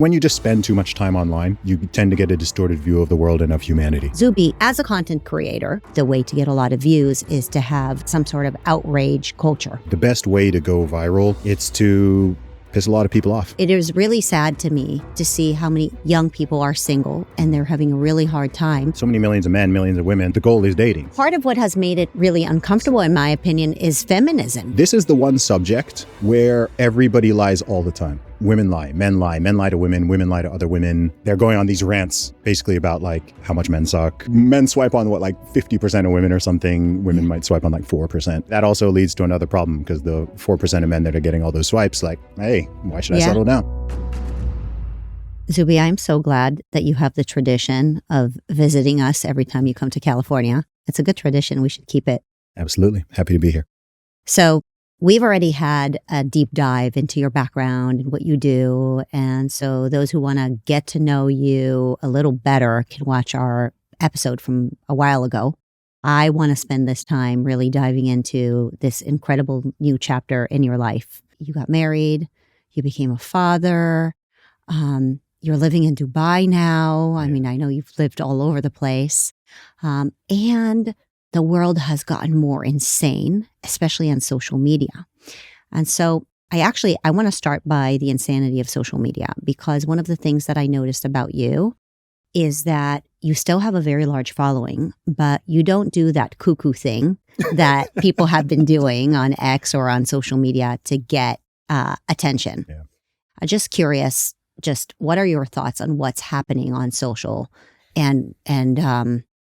When you just spend too much time online, you tend to get a distorted view of the world and of humanity. Zuby, as a content creator, the way to get a lot of views is to have some sort of outrage culture. The best way to go viral is to piss a lot of people off. It is really sad to me to see how many young people are single and they're having a really hard time. So many millions of men, millions of women. The goal is dating. Part of what has made it really uncomfortable, in my opinion, is feminism. This is the one subject where everybody lies all the time. Women lie, men lie to women lie to other women. They're going on these rants basically about like how much men suck. Men swipe on what, like 50% of women or something. Women might swipe on like 4%. That also leads to another problem because the 4% of men that are getting all those swipes, like, hey, why should I settle down? Zuby, I'm so glad that you have the tradition of visiting us every time you come to California. It's a good tradition. We should keep it. Absolutely. Happy to be here. So we've already had a deep dive into your background and what you do. And so those who want to get to know you a little better can watch our episode from a while ago. I want to spend this time really diving into this incredible new chapter in your life. You got married, you became a father, you're living in Dubai now. I mean, I know you've lived all over the place. And the world has gotten more insane, especially on social media. And so I want to start by the insanity of social media, because one of the things that I noticed about you is that you still have a very large following, but you don't do that cuckoo thing that people have been doing on X or on social media to get attention. Yeah. I'm just curious, what are your thoughts on what's happening on social and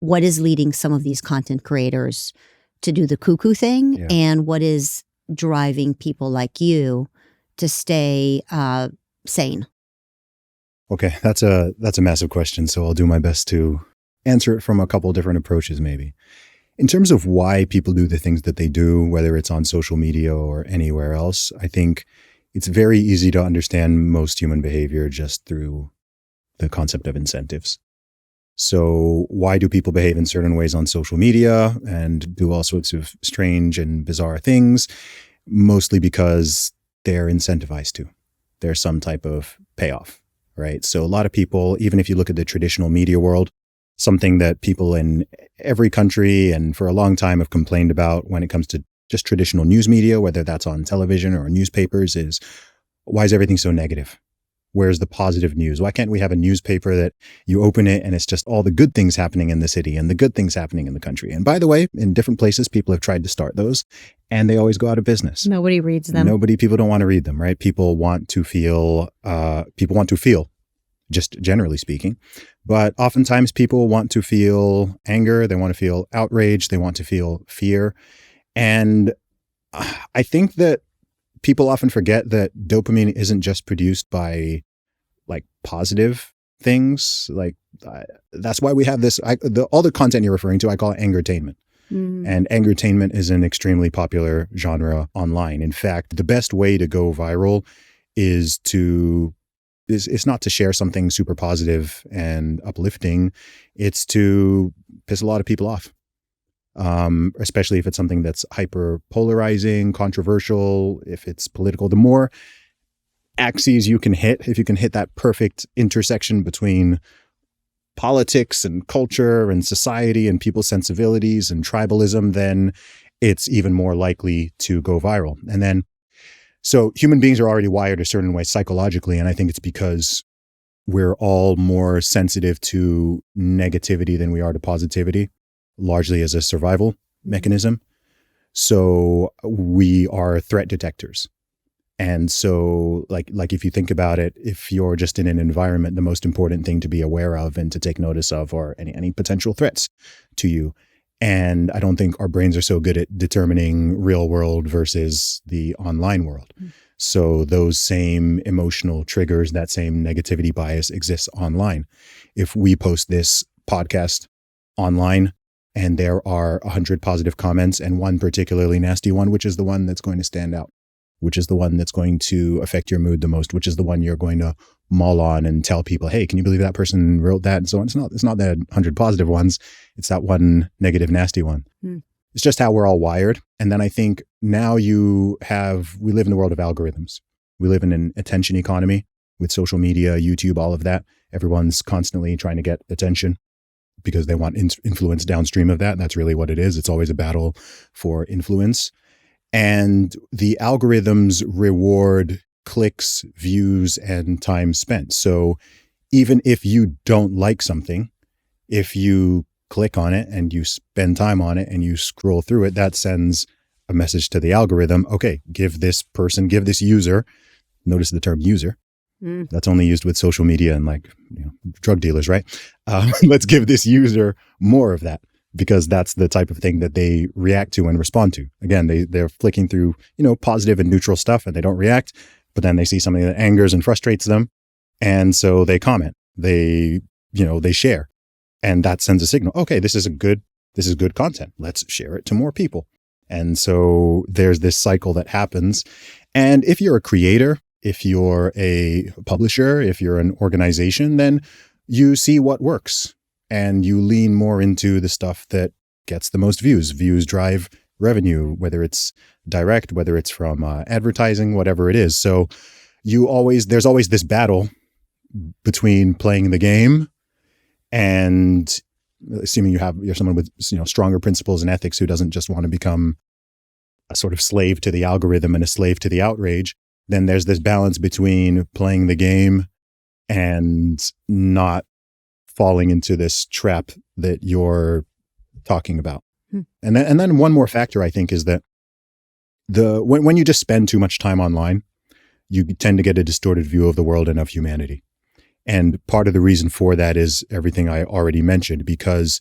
what is leading some of these content creators to do the cuckoo thing, and what is driving people like you to stay sane? Okay, that's a massive question, so I'll do my best to answer it from a couple different approaches maybe. In terms of why people do the things that they do, whether it's on social media or anywhere else, I think it's very easy to understand most human behavior just through the concept of incentives. So why do people behave in certain ways on social media and do all sorts of strange and bizarre things? Mostly because they're incentivized to. There's some type of payoff, right? So a lot of people, even if you look at the traditional media world, something that people in every country and for a long time have complained about when it comes to just traditional news media, whether that's on television or newspapers, is why is everything so negative? Where's the positive news? Why can't we have a newspaper that you open it and it's just all the good things happening in the city and the good things happening in the country? And by the way, in different places, people have tried to start those and they always go out of business. Nobody reads them. People don't want to read them, right? People want to feel, just generally speaking. But oftentimes people want to feel anger. They want to feel outrage. They want to feel fear. And I think that people often forget that dopamine isn't just produced by like positive things. Like that's why we have this, all the content you're referring to, I call it anger-tainment. And anger-tainment is an extremely popular genre online. In fact, the best way to go viral is not to share something super positive and uplifting. It's to piss a lot of people off. Especially if it's something that's hyper polarizing, controversial, if it's political. The more axes you can hit, if you can hit that perfect intersection between politics and culture and society and people's sensibilities and tribalism, then it's even more likely to go viral. And then, so human beings are already wired a certain way psychologically, and I think it's because we're all more sensitive to negativity than we are to positivity, largely as a survival mechanism. So we are threat detectors. And so like if you think about it, if you're just in an environment, the most important thing to be aware of and to take notice of are any potential threats to you. And I don't think our brains are so good at determining real world versus the online world. So those same emotional triggers, that same negativity bias exists online. If we post this podcast online, and there are 100 positive comments and one particularly nasty one, which is the one that's going to stand out, which is the one that's going to affect your mood the most, which is the one you're going to mull on and tell people, hey, can you believe that person wrote that? And so on. It's not the 100 positive ones. It's that one negative, nasty one. It's just how we're all wired. And then I think now we live in the world of algorithms. We live in an attention economy with social media, YouTube, all of that. Everyone's constantly trying to get attention because they want influence downstream of that. That's really what it is. It's always a battle for influence. And the algorithms reward clicks, views, and time spent. So even if you don't like something, if you click on it and you spend time on it and you scroll through it, that sends a message to the algorithm. Okay, give this user, notice the term user. That's only used with social media and drug dealers, right? Let's give this user more of that, because that's the type of thing that they react to and respond to. Again, they're flicking through, positive and neutral stuff and they don't react, but then they see something that angers and frustrates them. And so they comment, they share, and that sends a signal. Okay, this is good content. Let's share it to more people. And so there's this cycle that happens. And if you're a creator, if you're a publisher, if you're an organization, then you see what works and you lean more into the stuff that gets the most views. Views drive revenue, whether it's direct, whether it's from advertising, whatever it is. So there's always this battle between playing the game and assuming you're someone with stronger principles and ethics who doesn't just want to become a sort of slave to the algorithm and a slave to the outrage. Then there's this balance between playing the game and not falling into this trap that you're talking about. And then one more factor, I think, is that when you just spend too much time online, you tend to get a distorted view of the world and of humanity. And part of the reason for that is everything I already mentioned, because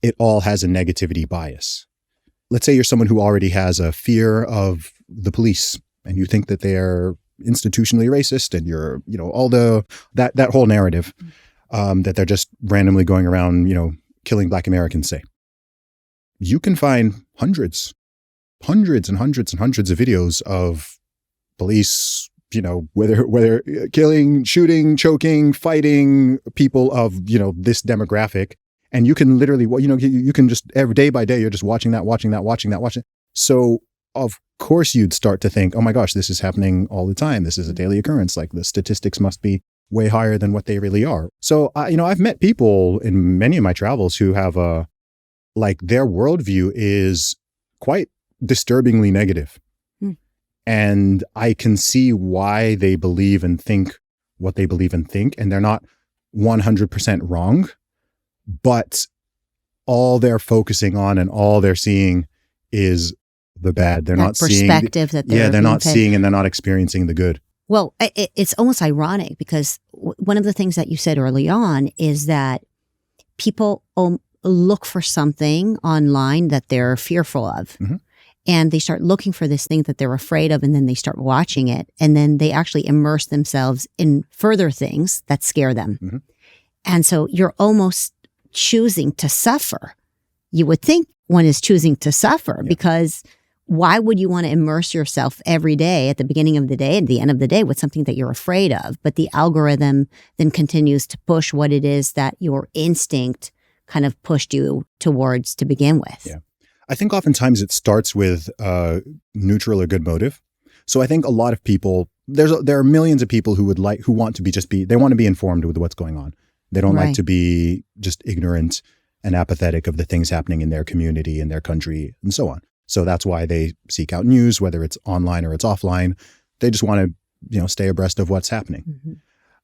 it all has a negativity bias. Let's say you're someone who already has a fear of the police, and you think that they are institutionally racist, and you're, all that whole narrative, that they're just randomly going around, killing Black Americans, say. You can find hundreds and hundreds of videos of police, whether killing, shooting, choking, fighting people of, this demographic. And you can literally, you can just every day by day, you're just watching that. So of course you'd start to think, oh my gosh, this is happening all the time. This is a daily occurrence. Like the statistics must be way higher than what they really are. So, I've met people in many of my travels who have their worldview is quite disturbingly negative. And I can see why they believe and think what they believe and think. And they're not 100% wrong, but all they're focusing on and all they're seeing is the bad. They're not seeing perspective that they're not seeing, and they're not experiencing the good. Well, it's almost ironic because one of the things that you said early on is that people look for something online that they're fearful of. Mm-hmm. And they start looking for this thing that they're afraid of, and then they start watching it. And then they actually immerse themselves in further things that scare them. Mm-hmm. And so you're almost choosing to suffer. You would think one is choosing to suffer, because why would you want to immerse yourself every day at the beginning of the day, at the end of the day, with something that you're afraid of? But the algorithm then continues to push what it is that your instinct kind of pushed you towards to begin with. Yeah. I think oftentimes it starts with neutral or good motive. So I think a lot of people, there are millions of people who want to be informed with what's going on. They don't like to be just ignorant and apathetic of the things happening in their community, in their country, and so on. So that's why they seek out news, whether it's online or it's offline. They just want to, stay abreast of what's happening. Mm-hmm.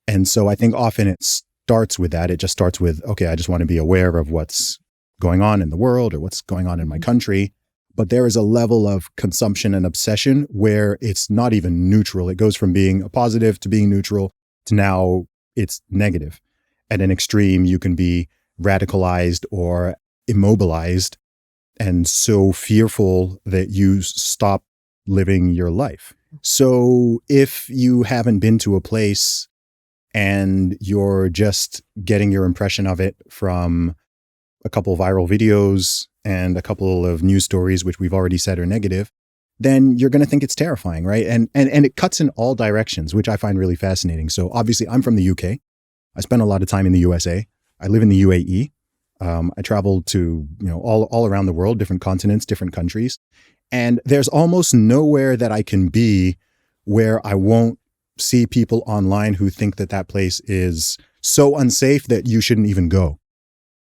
And so I think often it starts with that. It just starts with, okay, I just want to be aware of what's going on in the world or what's going on in my country. But there is a level of consumption and obsession where it's not even neutral. It goes from being a positive to being neutral to now it's negative. At an extreme, you can be radicalized or immobilized and so fearful that you stop living your life. So if you haven't been to a place and you're just getting your impression of it from a couple viral videos and a couple of news stories, which we've already said are negative, then you're going to think it's terrifying, right? And it cuts in all directions, which I find really fascinating. So obviously I'm from the UK. I spent a lot of time in the USA. I live in the UAE. I travel to, all around the world, different continents, different countries. And there's almost nowhere that I can be where I won't see people online who think that that place is so unsafe that you shouldn't even go.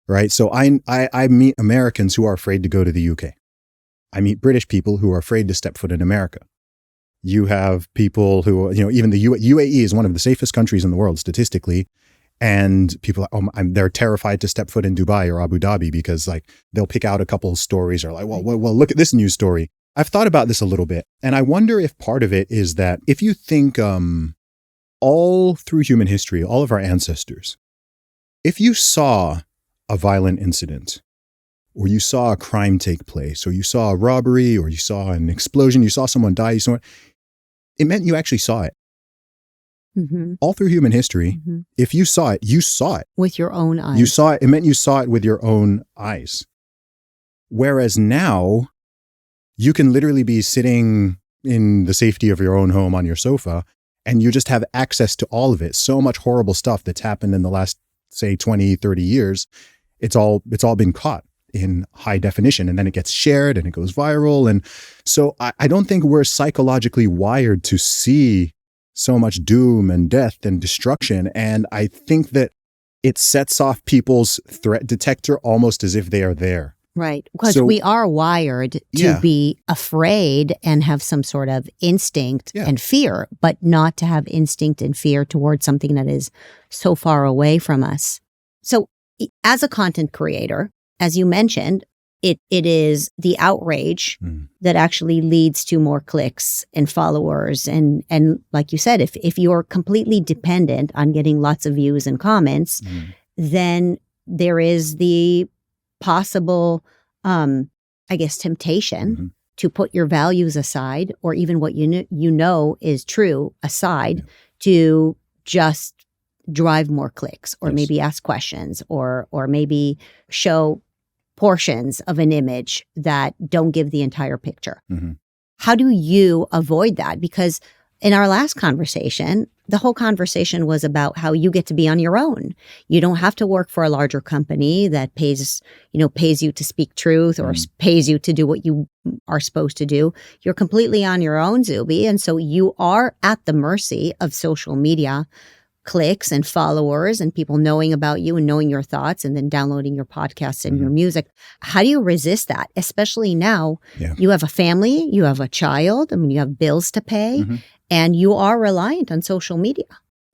Right. So I meet Americans who are afraid to go to the UK. I meet British people who are afraid to step foot in America. You have people who, even the UAE is one of the safest countries in the world statistically. And people, they're terrified to step foot in Dubai or Abu Dhabi because like they'll pick out a couple of stories or like, well, look at this news story. I've thought about this a little bit, and I wonder if part of it is that if you think all through human history, all of our ancestors, if you saw a violent incident, or you saw a crime take place, or you saw a robbery, or you saw an explosion, you saw someone die, it meant you actually saw it. Mm-hmm. All through human history, Mm-hmm. if you saw it, you saw it. With your own eyes. You saw it. It meant you saw it with your own eyes. Whereas now, you can literally be sitting in the safety of your own home on your sofa, and you just have access to all of it. So much horrible stuff that's happened in the last, say, 20, 30 years. It's all been caught in high definition, and then it gets shared and it goes viral. And so I don't think we're psychologically wired to see so much doom and death and destruction. And I think that it sets off people's threat detector almost as if they are there. Right. Because So- we are wired to Yeah. be afraid and have some sort of instinct Yeah. and fear, but not to have instinct and fear towards something that is so far away from us. So as a content creator, as you mentioned, it is the outrage that actually leads to more clicks and followers. And like you said, if you're completely dependent on getting lots of views and comments, then there is the possible, temptation to put your values aside, or even what you know is true aside, to just drive more clicks, or maybe ask questions, or maybe show portions of an image that don't give the entire picture. How do you avoid that? Because in our last conversation, the whole conversation was about how you get to be on your own. You don't have to work for a larger company that pays you to speak truth, or pays you to do what you are supposed to do. You're completely on your own, Zuby. And so you are at the mercy of social media clicks and followers and people knowing about you and knowing your thoughts and then downloading your podcasts and your music. How do you resist that? Especially now, you have a family, you have a child, you have bills to pay, and you are reliant on social media.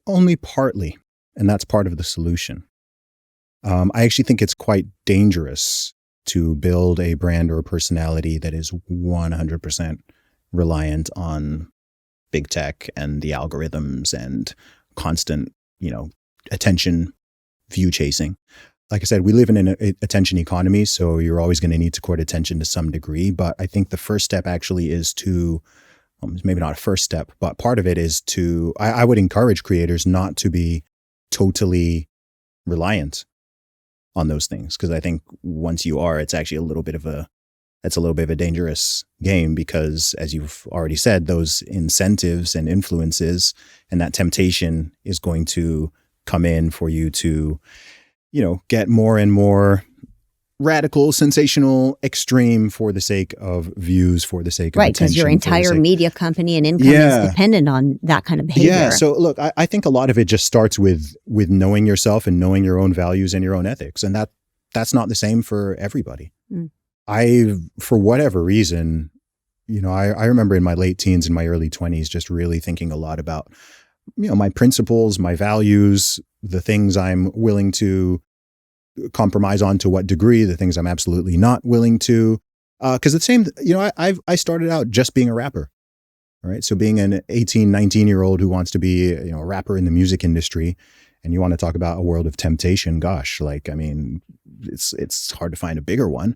Only partly, and that's part of the solution. I actually think it's quite dangerous to build a brand or a personality that is 100% reliant on big tech and the algorithms and constant, attention, view chasing. Like I said, we live in an attention economy, so you're always going to need to court attention to some degree. But I think the first step actually is to, maybe not a first step, but part of it is to, I would encourage creators not to be totally reliant on those things. Because I think once you are, it's actually a little bit of a dangerous game, because as you've already said, those incentives and influences and that temptation is going to come in for you to, get more and more radical, sensational, extreme for the sake of views, for the sake of Right, attention. because your entire media company and income is dependent on that kind of behavior. Yeah, so look, I think a lot of it just starts with knowing yourself and knowing your own values and your own ethics. And that's not the same for everybody. For whatever reason, I remember in my late teens and my early 20s, just really thinking a lot about, my principles, my values, the things I'm willing to compromise on to what degree, the things I'm absolutely not willing to. Because the same, I started out just being a rapper, right? So being an 18, 19-year-old who wants to be, a rapper in the music industry, and you want to talk about a world of temptation, gosh, it's hard to find a bigger one.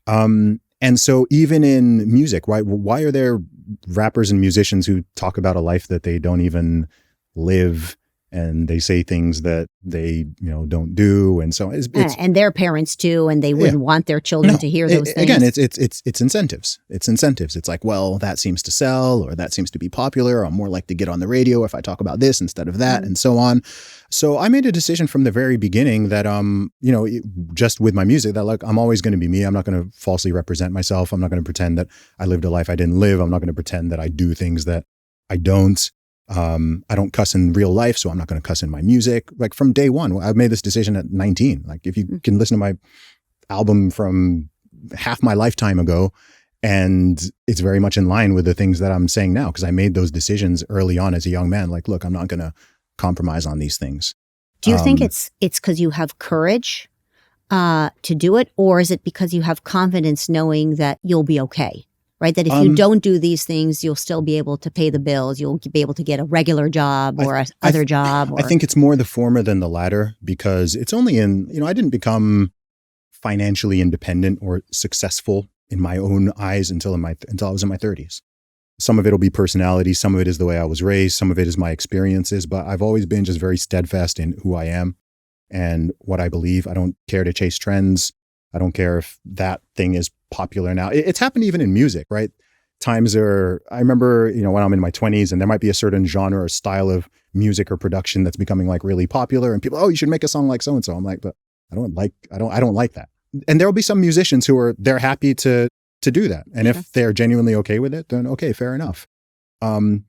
And so even in music, why are there rappers and musicians who talk about a life that they don't even live, and they say things that they, don't do. And so it's and their parents too, and they wouldn't want their children to hear those things. Again, it's incentives. It's incentives. It's like, well, that seems to sell, or that seems to be popular. I'm more likely to get on the radio if I talk about this instead of that, and so on. So I made a decision from the very beginning that, just with my music, that I'm always going to be me. I'm not going to falsely represent myself. I'm not going to pretend that I lived a life I didn't live. I'm not going to pretend that I do things that I don't. I don't cuss in real life, so I'm not going to cuss in my music. Like from day one, I made this decision at 19. Like if you can listen to my album from half my lifetime ago, and it's very much in line with the things that I'm saying now, because I made those decisions early on as a young man. Like, look, I'm not going to compromise on these things. Do you think it's because you have courage to do it, or is it because you have confidence knowing that you'll be okay? Right? That if you don't do these things, you'll still be able to pay the bills. You'll be able to get a regular job or other job. I think it's more the former than the latter, because it's only I didn't become financially independent or successful in my own eyes until I was in my 30s. Some of it will be personality. Some of it is the way I was raised. Some of it is my experiences. But I've always been just very steadfast in who I am and what I believe. I don't care to chase trends. I don't care if that thing is popular now. It's happened even in music, right? I remember, when I'm in my 20s and there might be a certain genre or style of music or production that's becoming like really popular, and people, oh, you should make a song like so-and-so. I'm like, but I don't like that. And there'll be some musicians they're happy to do that. And if they're genuinely okay with it, then okay, fair enough. I'm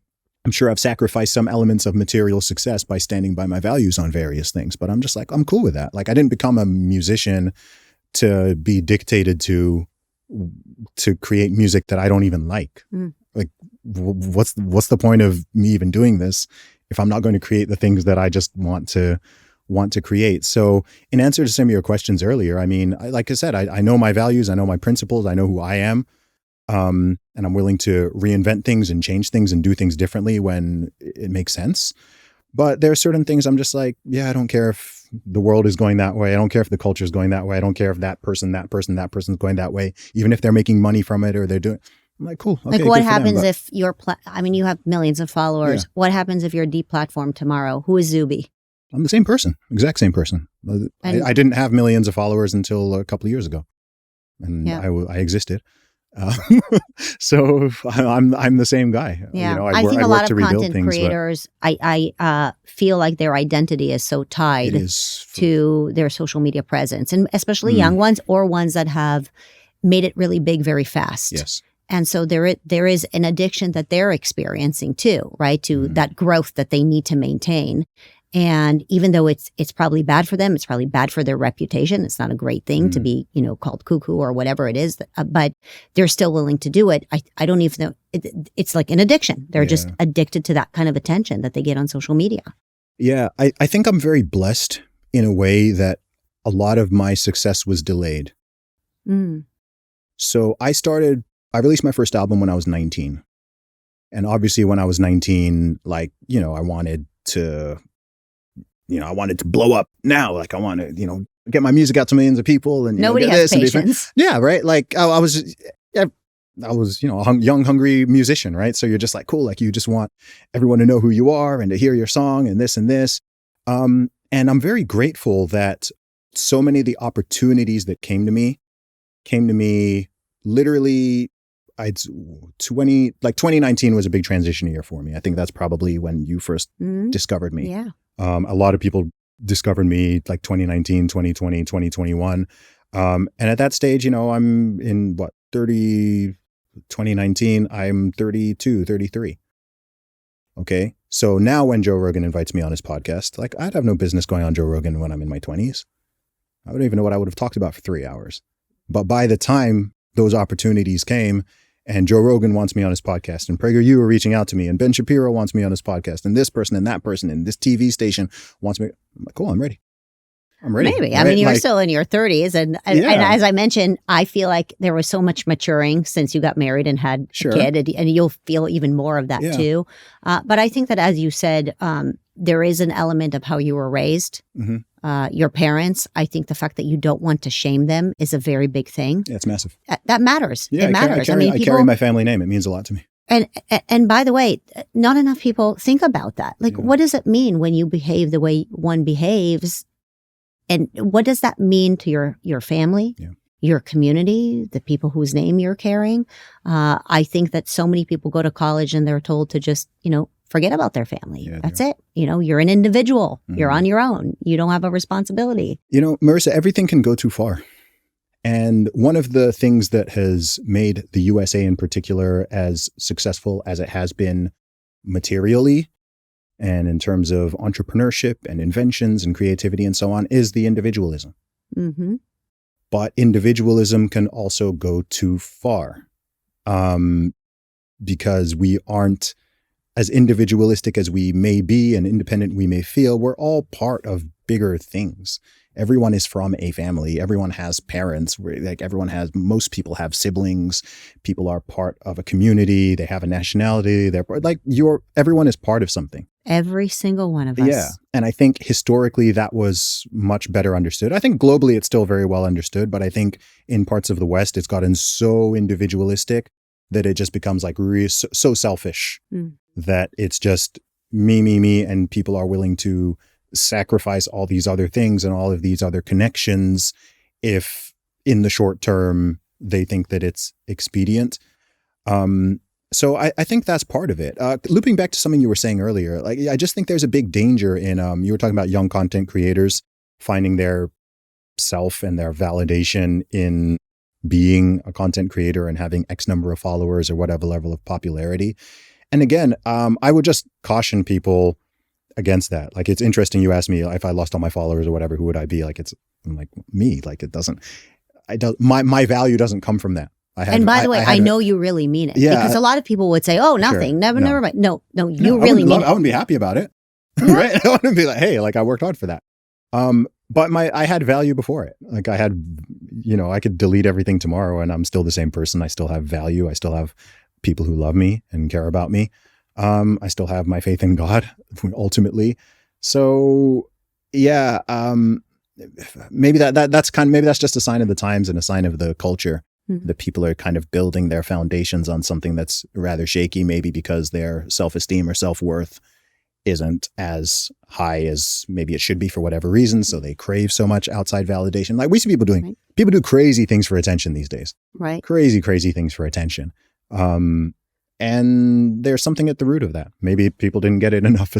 sure I've sacrificed some elements of material success by standing by my values on various things, but I'm just like, I'm cool with that. Like I didn't become a musician to be dictated to create music that I don't even like. Like what's the point of me even doing this if I'm not going to create the things that I just want to create? So in answer to some of your questions earlier, I mean, like I said, I know my values, I know my principles, I know who I am. And I'm willing to reinvent things and change things and do things differently when it makes sense. But there are certain things I'm just like, yeah, I don't care if the world is going that way. I don't care if the culture is going that way. I don't care if that person's going that way, even if they're making money from it or they're doing. I'm like, cool. Okay, like what happens if you have millions of followers. Yeah. What happens if you're deplatformed tomorrow? Who is Zuby? I'm the same person, exact same person. I didn't have millions of followers until a couple of years ago, and I existed. So I'm the same guy. Yeah, I think a lot of content creators, I feel like their identity is so tied to their social media presence, and especially young ones or ones that have made it really big very fast. Yes. And so there is an addiction that they're experiencing too, right? To that growth that they need to maintain. And even though it's probably bad for them, it's probably bad for their reputation. It's not a great thing to be, called cuckoo or whatever it is, but they're still willing to do it. I don't even know. It's like an addiction. They're just addicted to that kind of attention that they get on social media. Yeah. I think I'm very blessed in a way that a lot of my success was delayed. So I released my first album when I was 19. And obviously when I was 19, like, I wanted to blow up now. Like I want to, get my music out to millions of people. And nobody has patience. Yeah, right. Like I was a young, hungry musician, right? So you're just like, cool. Like you just want everyone to know who you are and to hear your song and this and this. And I'm very grateful that so many of the opportunities that came to me literally. 2019 was a big transition year for me. I think that's probably when you first discovered me. Yeah. A lot of people discovered me like 2019, 2020, 2021. And at that stage, I'm in 2019, I'm 32, 33. Okay. So now when Joe Rogan invites me on his podcast, like I'd have no business going on Joe Rogan when I'm in my 20s. I don't even know what I would have talked about for 3 hours. But by the time those opportunities came, and Joe Rogan wants me on his podcast, and PragerU are reaching out to me, and Ben Shapiro wants me on his podcast, and this person and that person and this TV station wants me. I'm like, cool, I'm ready. Maybe. Right? I mean, you're still in your 30s. And as I mentioned, I feel like there was so much maturing since you got married and had a kid, and you'll feel even more of that too. But I think that, as you said, there is an element of how you were raised. Your parents, I think the fact that you don't want to shame them is a very big thing. Yeah, it's massive. That matters. Yeah, it matters. I carry my family name. It means a lot to me. And by the way, not enough people think about that. Like, what does it mean when you behave the way one behaves? And what does that mean to your family, your community, the people whose name you're carrying? I think that so many people go to college and they're told to just, forget about their family. That's it. You're an individual. You're on your own. You don't have a responsibility. Marissa, everything can go too far. And one of the things that has made the USA in particular as successful as it has been materially and in terms of entrepreneurship and inventions and creativity and so on is the individualism. Mm-hmm. But individualism can also go too far, because we aren't as individualistic as we may be and independent we may feel. We're all part of bigger things. Everyone is from a family. Everyone has parents. Most people have siblings. People are part of a community. They have a nationality. Everyone is part of something. Every single one of us. Yeah. And I think historically that was much better understood. I think globally it's still very well understood, but I think in parts of the West, it's gotten so individualistic that it just becomes like so selfish that it's just me, and people are willing to sacrifice all these other things and all of these other connections if in the short term they think that it's expedient. So I think that's part of it. Looping back to something you were saying earlier, like I just think there's a big danger in, you were talking about young content creators finding their self and their validation in being a content creator and having X number of followers or whatever level of popularity. And again, I would just caution people against that. Like, it's interesting you asked me if I lost all my followers or whatever, who would I be? I'm like me. Like, my value doesn't come from that. And by the way, I know you really mean it. Yeah, because a lot of people would say, "Oh, nothing, sure, never mind." No, you really mean it. I wouldn't be happy about it, right? I wouldn't be like, "Hey, like I worked hard for that." But I had value before it. Like I had, I could delete everything tomorrow and I'm still the same person. I still have value. I still have people who love me and care about me. I still have my faith in God ultimately. So yeah, maybe that's just a sign of the times and a sign of the culture. That people are kind of building their foundations on something that's rather shaky, maybe because their self-esteem or self-worth isn't as high as maybe it should be for whatever reason. So they crave so much outside validation. Like we see people do crazy things for attention these days. Right. Crazy things for attention. And there's something at the root of that. Maybe people didn't get it enough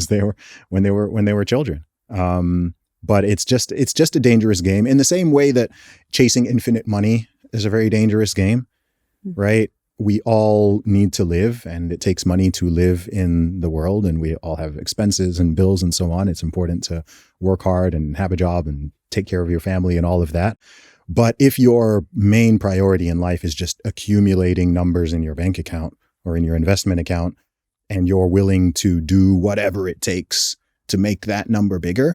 when they were children. But it's just a dangerous game in the same way that chasing infinite money is a very dangerous game, right? We all need to live, and it takes money to live in the world, and we all have expenses and bills and so on. It's important to work hard and have a job and take care of your family and all of that. But if your main priority in life is just accumulating numbers in your bank account or in your investment account, and you're willing to do whatever it takes to make that number bigger,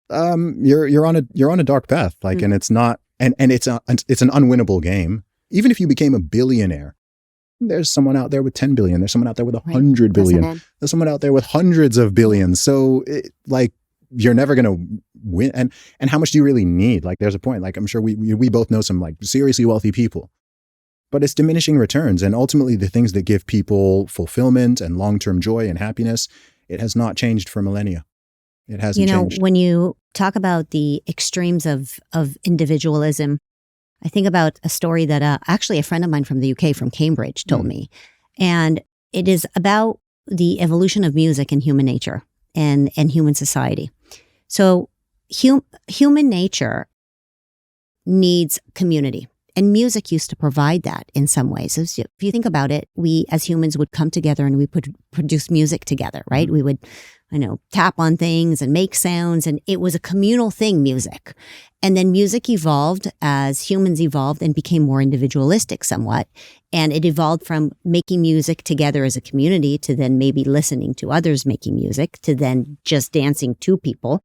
you're on a dark path. Like, and it's not. And it's an unwinnable game. Even if you became a billionaire, there's someone out there with 10 billion. There's someone out there with 100 billion. There's someone out there with hundreds of billions. So you're never going to win. And how much do you really need? Like, there's a point. Like, I'm sure we both know some like seriously wealthy people, but it's diminishing returns. And ultimately the things that give people fulfillment and long-term joy and happiness, it has not changed for millennia. It hasn't changed. When you talk about the extremes of individualism, I think about a story that actually a friend of mine from the UK, from Cambridge, told me. And it is about the evolution of music in human nature and human society. So human nature needs community. And music used to provide that in some ways. So if you think about it, we as humans would come together and we would produce music together, right? We would, tap on things and make sounds. And it was a communal thing, music. And then music evolved as humans evolved and became more individualistic somewhat. And it evolved from making music together as a community to then maybe listening to others making music to then just dancing to people.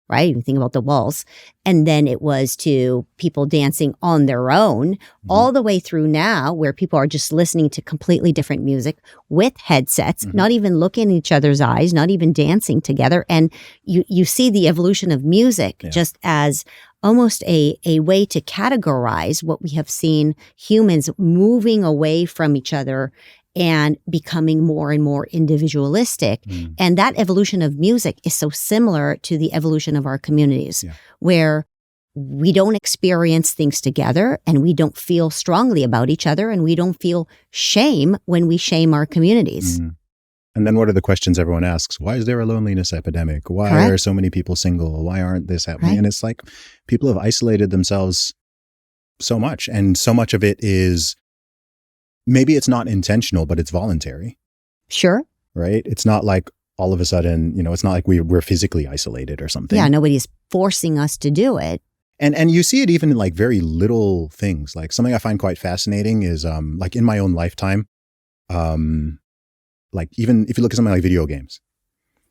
Right? You think about the waltz. And then it was to people dancing on their own, all the way through now where people are just listening to completely different music with headsets, not even looking in each other's eyes, not even dancing together. And you see the evolution of music just as almost a way to categorize what we have seen humans moving away from each other and becoming more and more individualistic. And that evolution of music is so similar to the evolution of our communities, where we don't experience things together and we don't feel strongly about each other and we don't feel shame when we shame our communities. And then what are the questions everyone asks? Why is there a loneliness epidemic? Why are so many people single? Why aren't this happening? And it's like people have isolated themselves so much, and so much of it is maybe it's not intentional, but it's voluntary. Sure. Right? It's not like all of a sudden, it's not like we're physically isolated or something. Yeah, nobody's forcing us to do it. And you see it even in like very little things. Like something I find quite fascinating is like in my own lifetime, like even if you look at something like video games.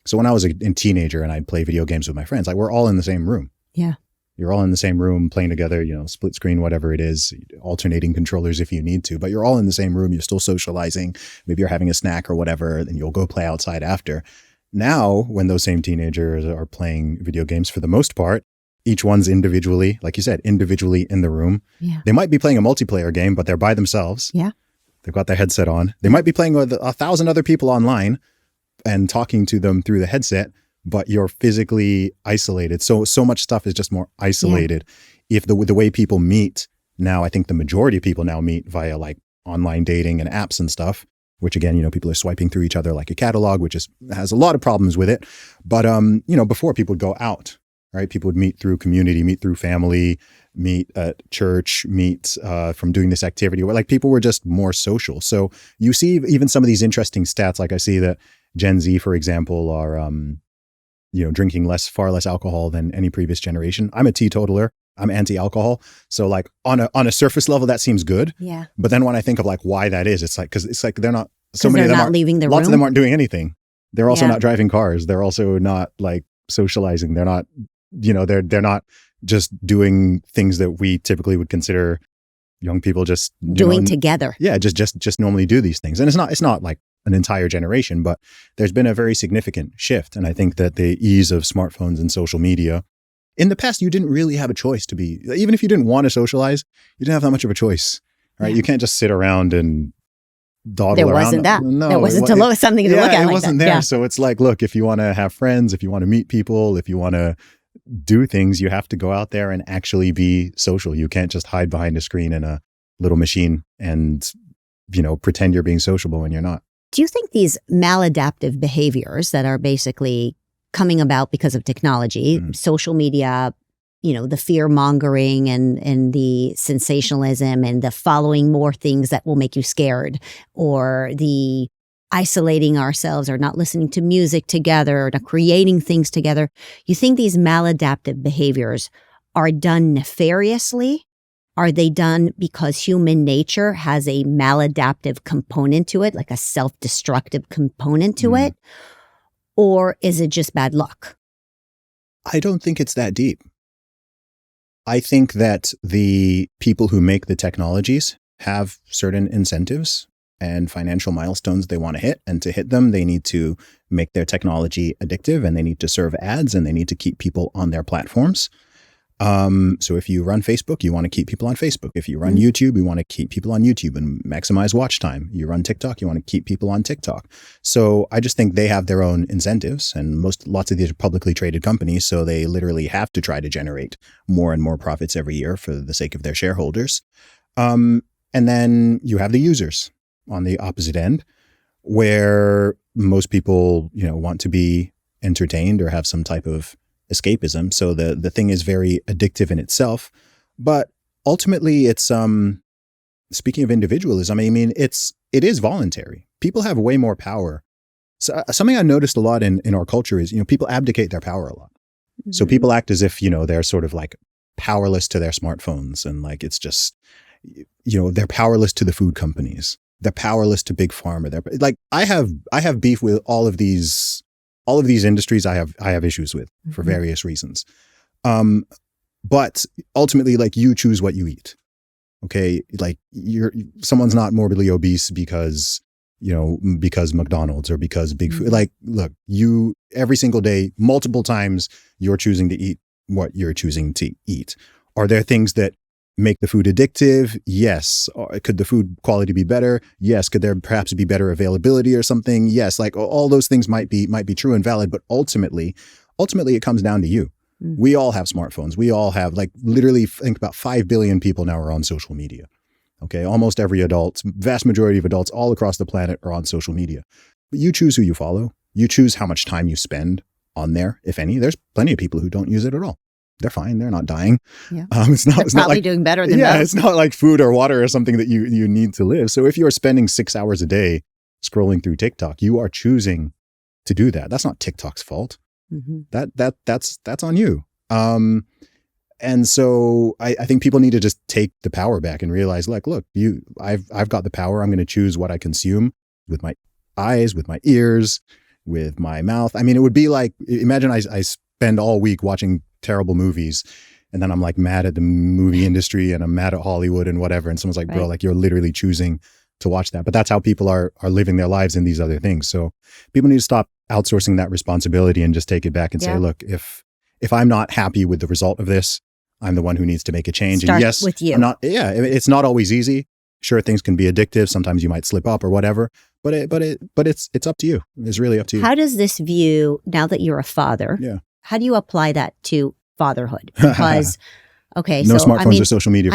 So when I was a teenager and I'd play video games with my friends, like we're all in the same room. Yeah. You're all in the same room playing together, split screen, whatever it is, alternating controllers if you need to, but you're all in the same room. You're still socializing. Maybe you're having a snack or whatever, and you'll go play outside after. Now, when those same teenagers are playing video games for the most part, each one's individually, like you said, individually in the room. Yeah. They might be playing a multiplayer game, but they're by themselves. Yeah. They've got their headset on. They might be playing with 1,000 other people online and talking to them through the headset, but you're physically isolated. So much stuff is just more isolated. Yeah. If the way people meet now, I think the majority of people now meet via like online dating and apps and stuff, which again, people are swiping through each other like a catalog, which has a lot of problems with it. But, before people would go out, right? People would meet through community, meet through family, meet at church, meet from doing this activity, where like people were just more social. So you see even some of these interesting stats, like I see that Gen Z, for example, are, drinking far less alcohol than any previous generation. I'm a teetotaler. I'm anti-alcohol. So like on a surface level, that seems good. Yeah. But then when I think of like why that is, it's like, cause it's like they're not, so many of them aren't leaving the room. Lots of them aren't doing anything. They're also not driving cars. They're also not like socializing. They're not, they're not just doing things that we typically would consider young people just doing together. Yeah. Just normally do these things. And it's not like an entire generation, but there's been a very significant shift. And I think that the ease of smartphones and social media, in the past, you didn't really have a choice to be, even if you didn't want to socialize, you didn't have that much of a choice, right? Yeah. You can't just sit around and dawdle there around. Wasn't that. No, there wasn't something to look at. It like wasn't that. there. Yeah. So it's like, look, if you want to have friends, if you want to meet people, if you want to do things, you have to go out there and actually be social. You can't just hide behind a screen in a little machine and, pretend you're being sociable when you're not. Do you think these maladaptive behaviors that are basically coming about because of technology, social media, the fear mongering and the sensationalism and the following more things that will make you scared, or the isolating ourselves or not listening to music together or not creating things together, you think these maladaptive behaviors are done nefariously? Are they done because human nature has a maladaptive component to it, like a self-destructive component to it? Or is it just bad luck? I don't think it's that deep. I think that the people who make the technologies have certain incentives and financial milestones they want to hit. And to hit them, they need to make their technology addictive, and they need to serve ads, and they need to keep people on their platforms. So if you run Facebook, you want to keep people on Facebook. If you run YouTube, you want to keep people on YouTube and maximize watch time. You run TikTok, you want to keep people on TikTok. So I just think they have their own incentives, and lots of these are publicly traded companies. So they literally have to try to generate more and more profits every year for the sake of their shareholders. And then you have the users on the opposite end, where most people, want to be entertained or have some type of escapism. So the thing is very addictive in itself, but ultimately it's, speaking of individualism, I mean, it is voluntary. People have way more power. So something I noticed a lot in our culture is, people abdicate their power a lot. Mm-hmm. So people act as if, they're sort of like powerless to their smartphones, and like, it's just, they're powerless to the food companies. They're powerless to big pharma. They're like, I have beef with all of these industries. I have issues with for various reasons. But ultimately, like, you choose what you eat. Okay. Like, someone's not morbidly obese because McDonald's or because big food, like, look, every single day, multiple times, you're choosing to eat what you're choosing to eat. Are there things that make the food addictive? Yes. Could the food quality be better? Yes. Could there perhaps be better availability or something? Yes. Like, all those things might be true and valid, but ultimately it comes down to you. We all have smartphones. We all have, like, literally think about 5 billion people now are on social media. Okay. Almost every adult, vast majority of adults all across the planet are on social media. But you choose who you follow. You choose how much time you spend on there, if any. There's plenty of people who don't use it at all. They're fine. They're not dying. Yeah. It's probably not like doing better than most. most. It's not like food or water or something that you need to live. So if you're spending 6 hours a day scrolling through TikTok, you are choosing to do that. That's not TikTok's fault. Mm-hmm. That's on you. And so I think people need to just take the power back and realize, like, look, I've got the power. I'm going to choose what I consume with my eyes, with my ears, with my mouth. I mean, it would be like, imagine I spend all week watching terrible movies, and then I'm like mad at the movie industry and I'm mad at Hollywood and whatever. And someone's like, bro, like, you're literally choosing to watch that. But that's how people are living their lives in these other things. So people need to stop outsourcing that responsibility and just take it back and say, look, if I'm not happy with the result of this, I'm the one who needs to make a change. Start and yes, with you. It's not always easy. Sure, things can be addictive. Sometimes you might slip up or whatever, but it's up to you. It's really up to you. How does this view, now that you're a father, how do you apply that to fatherhood? Because, okay, no smartphones or social media.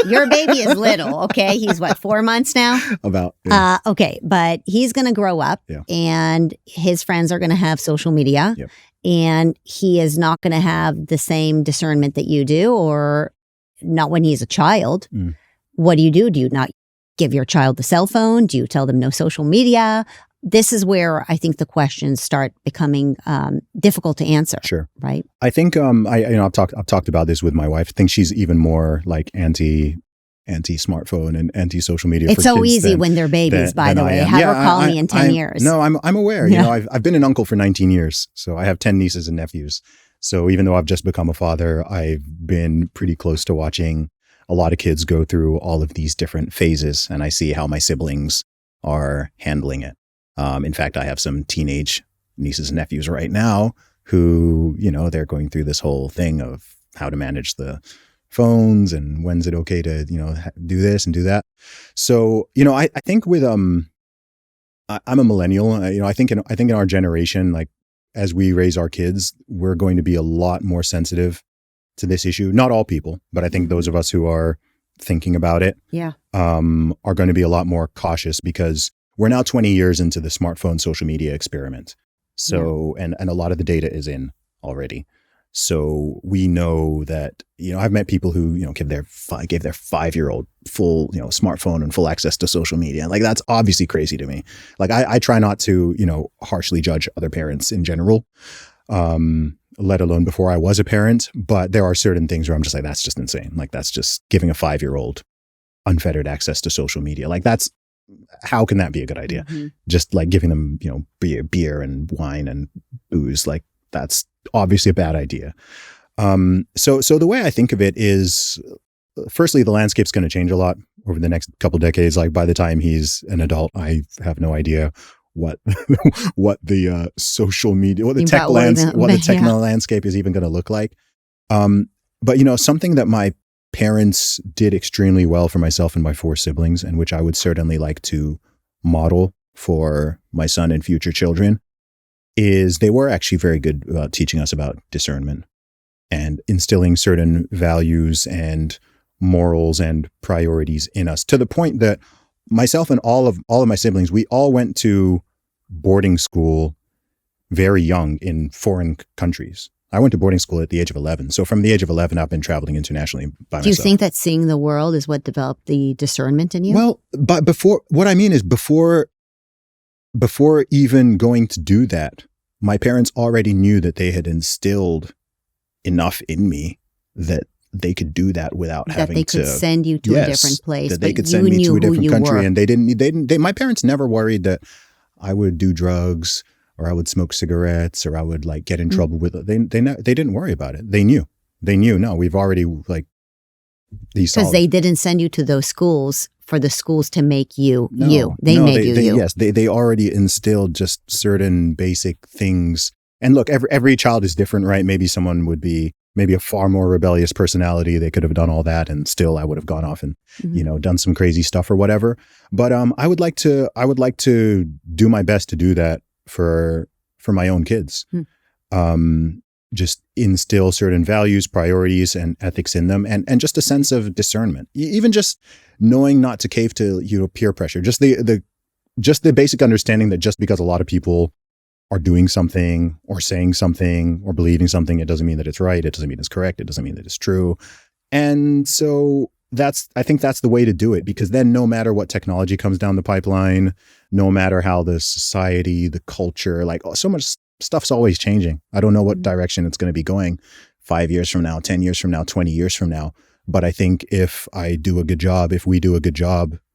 Your baby is little. Okay, he's what, 4 months now? About. Yeah. Okay, but he's going to grow up, and his friends are going to have social media. Yep. And he is not going to have the same discernment that you do, or not when he's a child. What do? Do you not give your child the cell phone? Do you tell them no social media? This is where I think the questions start becoming difficult to answer. Sure. Right. I think I've talked about this with my wife. I think she's even more like anti-smartphone and anti-social media. It's so easy when they're babies, by the way. Have her call me in 10 years. No, I'm aware. You know, I've been an uncle for 19 years. So I have 10 nieces and nephews. So even though I've just become a father, I've been pretty close to watching a lot of kids go through all of these different phases. And I see how my siblings are handling it. In fact, I have some teenage nieces and nephews right now who, you know, they're going through this whole thing of how to manage the phones and when's it okay to, you know, do this and do that. So, you know, I think with, I'm a millennial, you know, I think in our generation, like as we raise our kids, we're going to be a lot more sensitive to this issue. Not all people, but I think those of us who are thinking about it, are going to be a lot more cautious because we're now 20 years into the smartphone social media experiment. So, and a lot of the data is in already. So we know that, you know, I've met people who, you know, gave their 5-year-old full, you know, smartphone and full access to social media. Like, that's obviously crazy to me. Like, I try not to, you know, harshly judge other parents in general, let alone before I was a parent. But there are certain things where I'm just like, that's just insane. Like, that's just giving a 5-year-old unfettered access to social media. Like, how can that be a good idea? Mm-hmm. Just like giving them, you know, beer and wine and booze, like that's obviously a bad idea. So the way I think of it is, firstly, the landscape's going to change a lot over the next couple decades. Like, by the time he's an adult, I have no idea what the social media, what the techno landscape is even going to look like. But, you know, something that my parents did extremely well for myself and my 4 siblings, and which I would certainly like to model for my son and future children, is they were actually very good about teaching us about discernment and instilling certain values and morals and priorities in us, to the point that myself and all of my siblings, we all went to boarding school very young in foreign countries. I went to boarding school at the age of 11. So from the age of 11, I've been traveling internationally by myself. Do you think that seeing the world is what developed the discernment in you? Well, but before even going to do that, my parents already knew that they had instilled enough in me that they could do that without having to. That they could send you to a different place. That they could send me to a different country. And they didn't, my parents never worried that I would do drugs or I would smoke cigarettes or I would like get in trouble with it. They didn't worry about it. They knew, no, we've already like these. Because they didn't send you to those schools for the schools to make you you. They made you. Yes, they already instilled just certain basic things. And look, every child is different, right? Maybe someone would be maybe a far more rebellious personality. They could have done all that and still I would have gone off and, you know, done some crazy stuff or whatever. But I would like to do my best to do that for my own kids. Just instill certain values, priorities, and ethics in them, and just a sense of discernment. Even just knowing not to cave to, you know, peer pressure. Just the basic understanding that just because a lot of people are doing something or saying something or believing something, it doesn't mean that it's right. It doesn't mean it's correct. It doesn't mean that it's true. And so I think that's the way to do it, because then no matter what technology comes down the pipeline, no matter how the society, the culture, like so much stuff's always changing. I don't know what direction it's going to be going 5 years from now, 10 years from now, 20 years from now. But I think if we do a good job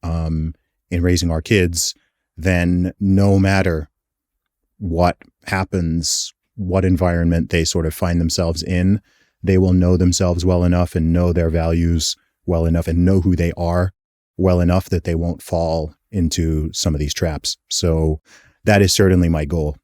in raising our kids, then no matter what happens, what environment they sort of find themselves in, they will know themselves well enough and know their values well enough and know who they are well enough that they won't fall into some of these traps. So that is certainly my goal.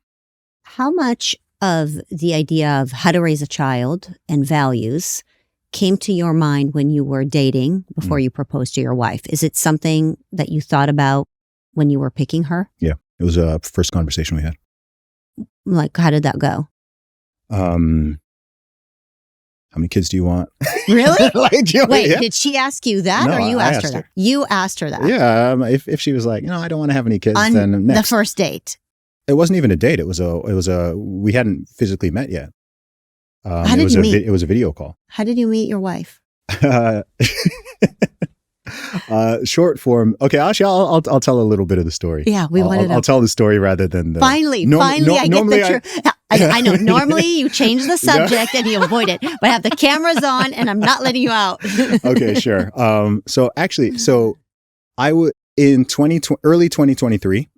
How much of the idea of how to raise a child and values came to your mind when you were dating before you proposed to your wife? Is it something that you thought about when you were picking her? Yeah, it was a first conversation we had. Like, how did that go? How many kids do you want? Really? Wait, yeah. did she ask you that, No, or you I asked her that? her. You asked her that. Yeah, if she was like, I don't want to have any kids, On then next. the first date. It wasn't even a date. It was we hadn't physically met yet. How did you meet? It was a video call. How did you meet your wife? Short form. Okay, actually, I'll tell a little bit of the story. Yeah, we wanted to. I'll tell the story rather than the. Finally, I get the truth. I know. Normally, you change the subject and you avoid it, but I have the cameras on and I'm not letting you out. Okay, sure. So I would in early 2023,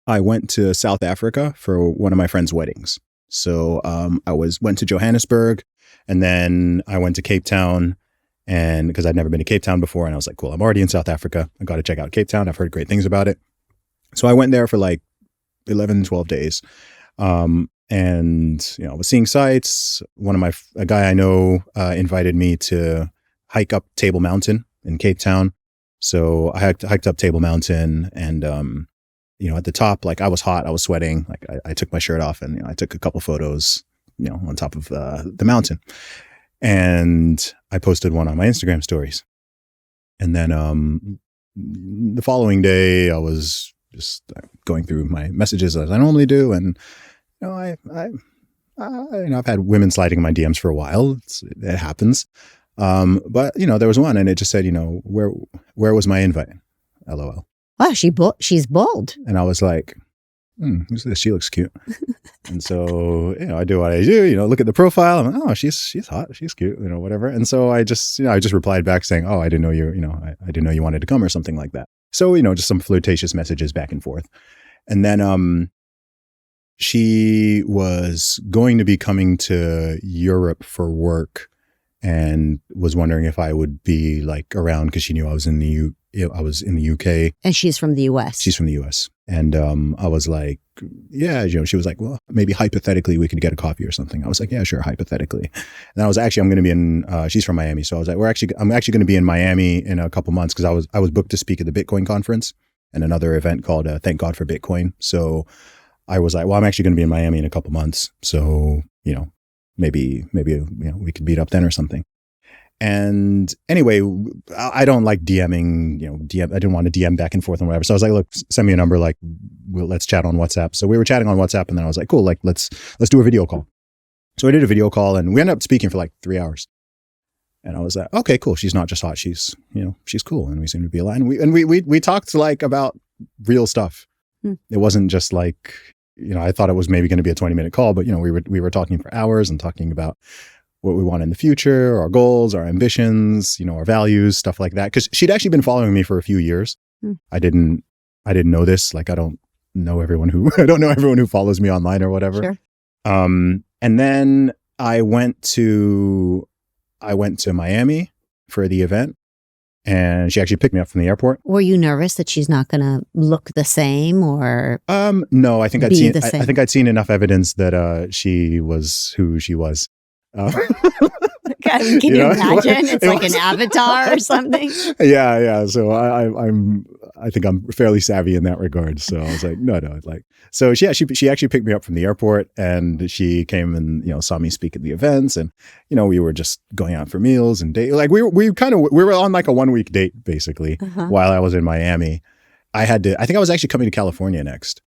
I went to South Africa for one of my friend's weddings. So I went to Johannesburg, and then I went to Cape Town, and because I'd never been to Cape Town before, and I was like, cool, I'm already in South Africa. I got to check out Cape Town. I've heard great things about it. So I went there for like 11, 12 days. And, I was seeing sights. A guy I know invited me to hike up Table Mountain in Cape Town. So I hiked up Table Mountain, and, at the top, like I was hot, I was sweating. Like I took my shirt off, and I took a couple photos, on top of the mountain. And I posted one on my Instagram stories. And then the following day, I was just going through my messages as I normally do, and I've had women sliding in my DMs for a while. It happens. But there was one, and it just said, where was my invite? LOL. Wow, she's bold. And I was like, who's this? She looks cute. And so, I do what I do, look at the profile. I'm like, oh, she's hot. She's cute, whatever. And so I just replied back saying, oh, I didn't know I didn't know you wanted to come or something like that. So, just some flirtatious messages back and forth. And then, she was going to be coming to Europe for work and was wondering if I would be like around because she knew I was in the UK. And she's from the US. She's from the US. And I was like, yeah, she was like, well, maybe hypothetically we could get a coffee or something. I was like, yeah, sure, hypothetically. And I'm going to be in, she's from Miami. So I was like, I'm actually going to be in Miami in a couple months because I was booked to speak at the Bitcoin conference and another event called Thank God for Bitcoin. So I was like, well, I'm actually going to be in Miami in a couple months. So, maybe we could meet up then or something. And anyway, I don't like DMing, I didn't want to DM back and forth and whatever. So I was like, look, send me a number, like, let's chat on WhatsApp. So we were chatting on WhatsApp, and then I was like, cool, like, let's do a video call. So I did a video call, and we ended up speaking for like 3 hours. And I was like, okay, cool. She's not just hot. She's cool. And we seem to be aligned. We talked like about real stuff. It wasn't just like, I thought it was maybe going to be a 20-minute call, but, we were talking for hours and talking about what we want in the future, our goals, our ambitions, our values, stuff like that. Because she'd actually been following me for a few years. I didn't know this. Like, I don't know everyone who follows me online or whatever. Sure. And then I went to Miami for the event, and she actually picked me up from the airport. Were you nervous that she's not going to look the same or? No, I think I'd seen. I think I'd seen enough evidence that she was who she was. Can you imagine? It's like an avatar or something. Yeah. So I think I'm fairly savvy in that regard. So I was like, no, like. So she actually picked me up from the airport, and she came and saw me speak at the events, and we were just going out for meals and date. Like we were on like a 1-week date basically while I was in Miami. I think I was actually coming to California next.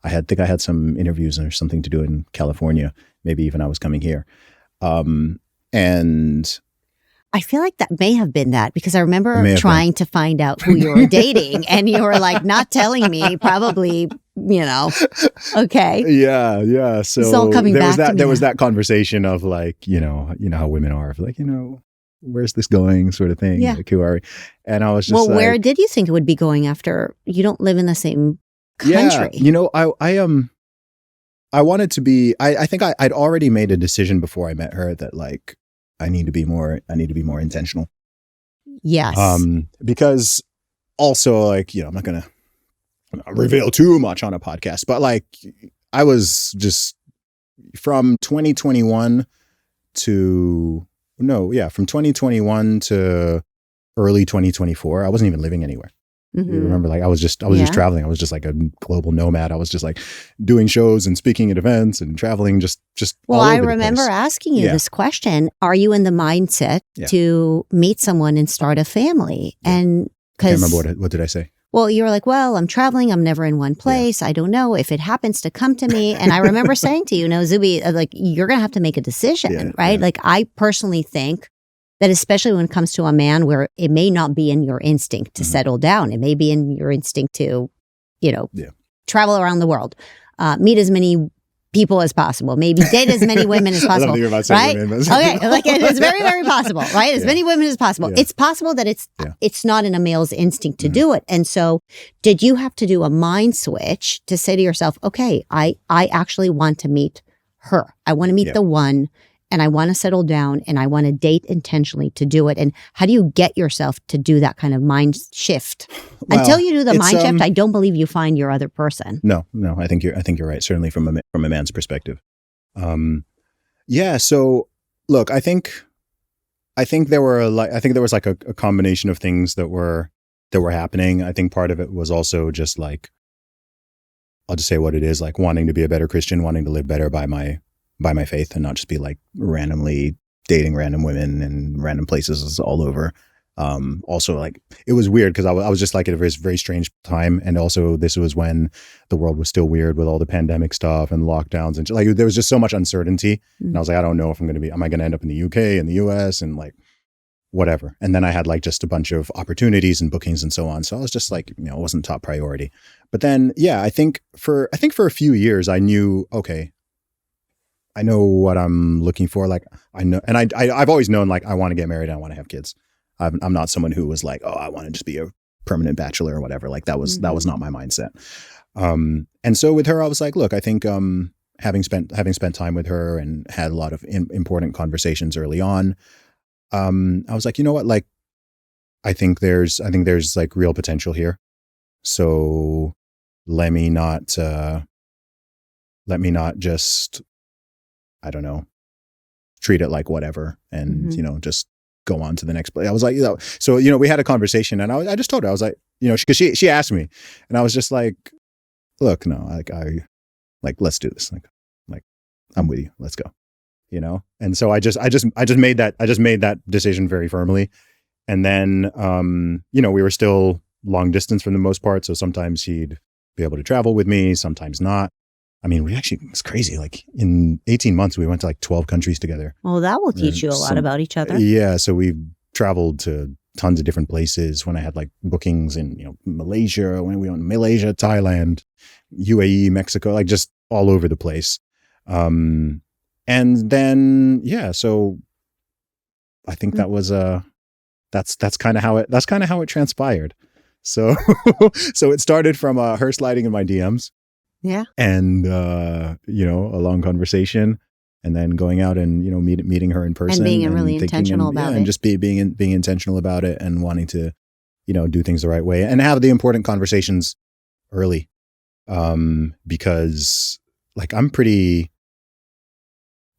I had some interviews or something to do in California. Maybe even I was coming here. And I feel like that may have been that because I It may remember have trying to find out who you were dating and you were like not telling me, probably, okay. Yeah, yeah. It's all So coming there was back to me there was now. that conversation of like, how women are, of like, where's this going, sort of thing. Yeah. Like, who are we? And I was just Well, like, where did you think it would be going after you don't live in the same country? I wanted to be. I think I'd already made a decision before I met her that like I need to be more intentional. Yes. Because also like I'm not gonna reveal too much on a podcast, but like I was just from 2021 to from 2021 to early 2024. I wasn't even living anywhere. Mm-hmm. You remember, like I was just traveling. I was just like a global nomad. I was just like doing shows and speaking at events and traveling just Well, all over I the remember place. asking you this question. Are you in the mindset to meet someone and start a family? Yeah. And I can't remember what did I say? Well, you were like, well, I'm traveling. I'm never in one place. I don't know if it happens to come to me. And I remember saying to you, Zuby, like, you're going to have to make a decision, right? Yeah. Like, I personally think that especially when it comes to a man where it may not be in your instinct to settle down. It may be in your instinct to, travel around the world, meet as many people as possible, maybe date as many women as possible, right? Okay, like it is very, very possible, right? As many women as possible. It's possible that it's not in a male's instinct to do it. And so did you have to do a mind switch to say to yourself, okay, I actually want to meet her. I want to meet the one, and I want to settle down, and I want to date intentionally to do it. And how do you get yourself to do that kind of mind shift? Well, until you do the mind shift, I don't believe you find your other person. No, I think you're right. Certainly from a man's perspective. So look, I think there was like a combination of things that were happening. I think part of it was also just like, I'll just say what it is, like wanting to be a better Christian, wanting to live better by my faith and not just be like randomly dating random women in random places all over. Also, like, it was weird because I was just like at a very, very strange time. And also this was when the world was still weird with all the pandemic stuff and lockdowns. And like, there was just so much uncertainty. And I was like, I don't know if am I going to end up in the UK and the US and like whatever. And then I had like just a bunch of opportunities and bookings and so on. So I was just like, it wasn't top priority. But then, I think for a few years I knew, okay, I know what I'm looking for. Like I know, and I've always known, like, I want to get married and I want to have kids. I'm not someone who was like, oh, I want to just be a permanent bachelor or whatever. Like that was not my mindset. And so with her, I was like, look, I think having spent time with her and had a lot of important conversations early on, I was like, you know what, like, I think there's like real potential here. So let me not just, I don't know, treat it like whatever and, just go on to the next place. I was like, so, we had a conversation and I just told her, I was like, because she asked me and I was just like, look, no, like, let's do this. Like, I'm with you. Let's go, And so I just made that decision very firmly. And then, we were still long distance for the most part. So sometimes he'd be able to travel with me, sometimes not. I mean, it's crazy. Like in 18 months, we went to like 12 countries together. Well, that will teach you a lot about each other. Yeah. So we traveled to tons of different places when I had like bookings in, Malaysia, when we went to Malaysia, Thailand, UAE, Mexico, like just all over the place. And then, so I think that was, that's kind of how it transpired. So, so it started from her sliding in my DMs. Yeah. And, a long conversation and then going out and, meeting her in person. And being really intentional about it. And just being intentional about it and wanting to, do things the right way and have the important conversations early. Because like, I'm pretty,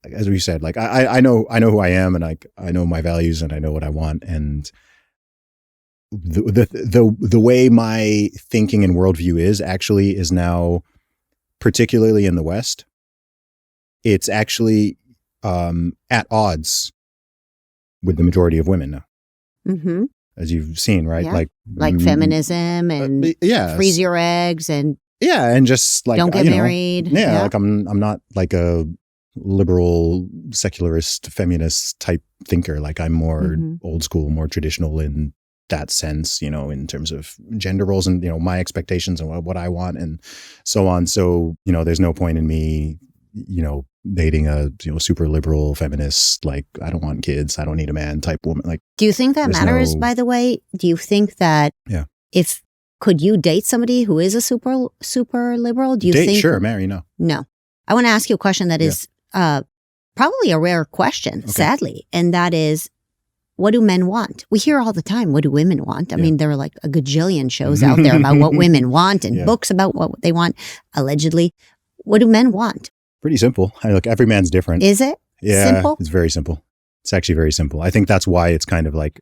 like, as we said, like, I know who I am and like, I know my values and I know what I want. And the way my thinking and worldview is now, particularly in the West, it's actually at odds with the majority of women now, as you've seen, right? Yeah. Like feminism and freeze your eggs and and just like don't get married. Like I'm not like a liberal, secularist, feminist type thinker. Like I'm more old school, more traditional in that sense, you know, in terms of gender roles and, you know, my expectations and what I want and so on. So, you know, there's no point in me, you know, dating a, you know, super liberal feminist, like I don't want kids, I don't need a man type woman. Like, do you think that matters, by the way? Do you think that could you date somebody who is a super liberal? Do you think? Sure, marry, no. No. I want to ask you a question that is probably a rare question, sadly. And that is, what do men want? We hear all the time, what do women want? I mean, there are like a gajillion shows out there about what women want and books about what they want, allegedly. What do men want? Pretty simple. Look, every man's different. Is it? Yeah, simple? It's very simple. It's actually very simple. I think that's why it's kind of like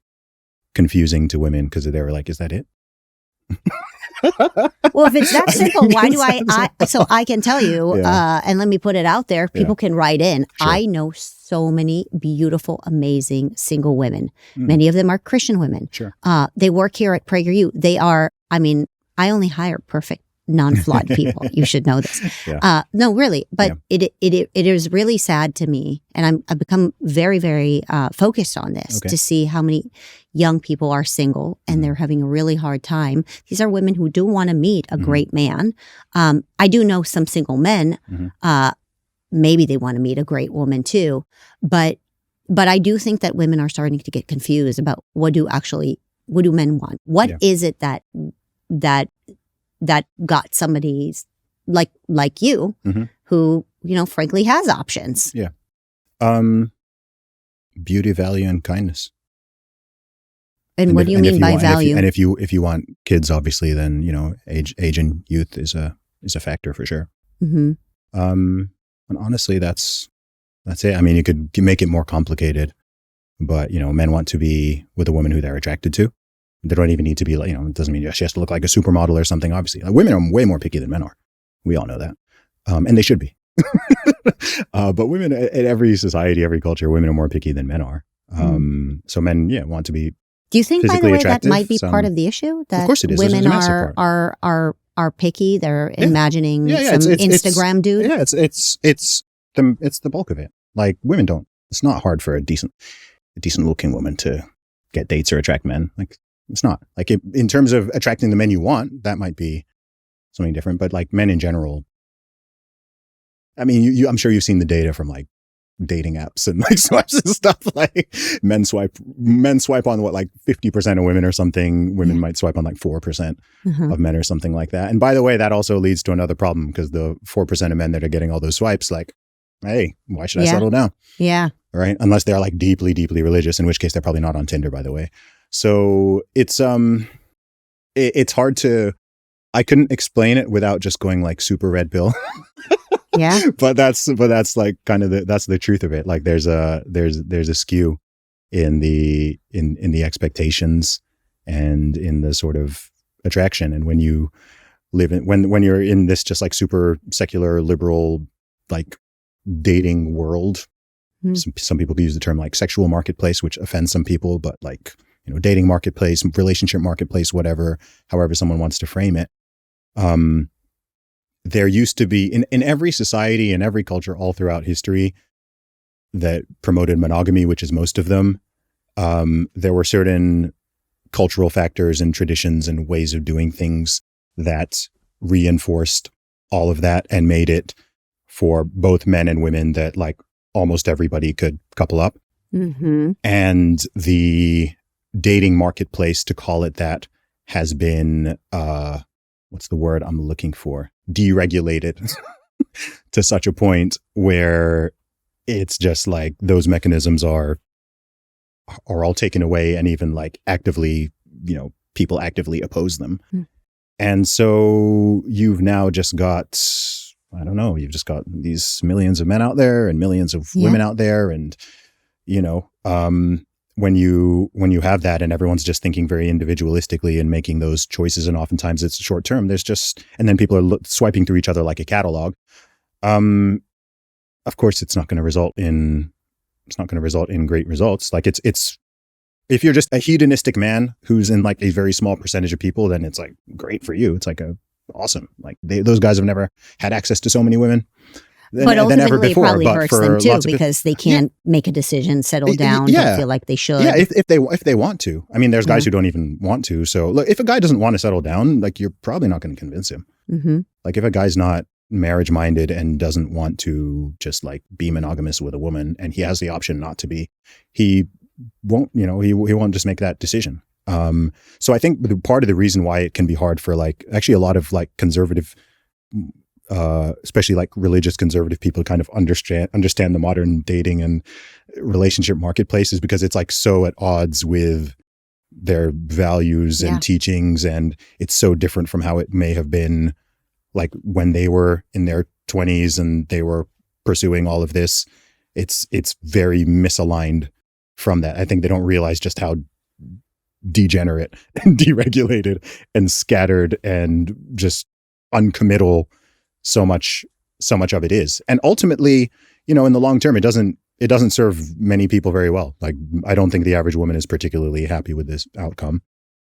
confusing to women, because they were like, is that it? Well, if it's that simple, why do so I can tell you, and let me put it out there, people can write in. Sure. I know so many beautiful, amazing single women. Many of them are Christian women. Sure. They work here at PragerU. They are, I mean, I only hire perfect, non-flawed people. You should know this. No, really. But it is really sad to me. And I've become very, very focused on this to see how many young people are single and they're having a really hard time. These are women who do want to meet a great man. I do know some single men. Maybe they want to meet a great woman too. But I do think that women are starting to get confused about what do men want? What is it that got somebody's like you who, you know, frankly has options. Yeah. Beauty, value, and kindness. And what do you mean by value? If you want kids, obviously, then, you know, age and youth is a factor for sure. And honestly, that's it. I mean, you could make it more complicated, but, you know, men want to be with a woman who they're attracted to. They don't even need to be like, you know, it doesn't mean she has to look like a supermodel or something, obviously. Like, women are way more picky than men are. We all know that. And they should be. But women, in every society, every culture, women are more picky than men are. So men, want to be. Do you think, by the way, that might be part of the issue? That of course it is. Women are picky. They're imagining some Instagram dude. Yeah, it's the bulk of it. Like, women don't. It's not hard for a decent looking woman to get dates or attract men. Like, it's not. Like, in terms of attracting the men you want, that might be something different. But like, men in general, I mean, I'm sure you've seen the data from like dating apps and like swipes and stuff. Like, men swipe on what, like 50% of women or something. Women might swipe on like 4% of men or something like that. And by the way, that also leads to another problem, because the 4% of men that are getting all those swipes, like, hey, why should I settle down? Yeah. Right. Unless they're like deeply, deeply religious, in which case they're probably not on Tinder, by the way. So it's hard to, I couldn't explain it without just going like super red pill. Yeah. But that's like kind of that's the truth of it. Like, there's a skew in the expectations and in the sort of attraction. And when you live in, when you're in this just like super secular liberal, like, dating world, some people use the term like sexual marketplace, which offends some people, but like, you know, dating marketplace, relationship marketplace, however someone wants to frame it. There used to be in every society, in every culture, all throughout history that promoted monogamy, which is most of them. There were certain cultural factors and traditions and ways of doing things that reinforced all of that and made it for both men and women that like almost everybody could couple up. And the dating marketplace, to call it that, has been, what's the word I'm looking for? Deregulated to such a point where it's just like those mechanisms are all taken away, and even like actively, you know, people actively oppose them. And so you've now just got, I don't know, you've just got these millions of men out there and millions of women out there. And, you know, when you have that and everyone's just thinking very individualistically and making those choices, and oftentimes it's short term, and then people are swiping through each other like a catalog. Of course, it's not going to result in great results. Like, it's if you're just a hedonistic man who's in like a very small percentage of people, then it's like great for you. It's like awesome. Like, those guys have never had access to so many women. But than ever ultimately, it before. probably But hurts for them too lots of because they can't make a decision, settle down, yeah. don't feel like they should. Yeah, if they want to. I mean, there's guys who don't even want to. So look, if a guy doesn't want to settle down, like you're probably not going to convince him. Mm-hmm. Like if a guy's not marriage minded and doesn't want to just like be monogamous with a woman, and he has the option not to be, he won't. You know, he won't just make that decision. So I think part of the reason why it can be hard for like actually a lot of like conservative, especially like religious conservative people kind of understand the modern dating and relationship marketplace is because it's like so at odds with their values and teachings, and it's so different from how it may have been like when they were in their 20s and they were pursuing all of this. It's very misaligned from that. I think they don't realize just how degenerate and deregulated and scattered and just uncommittal so much of it is. And ultimately, you know, in the long term, it doesn't serve many people very well. Like, I don't think the average woman is particularly happy with this outcome.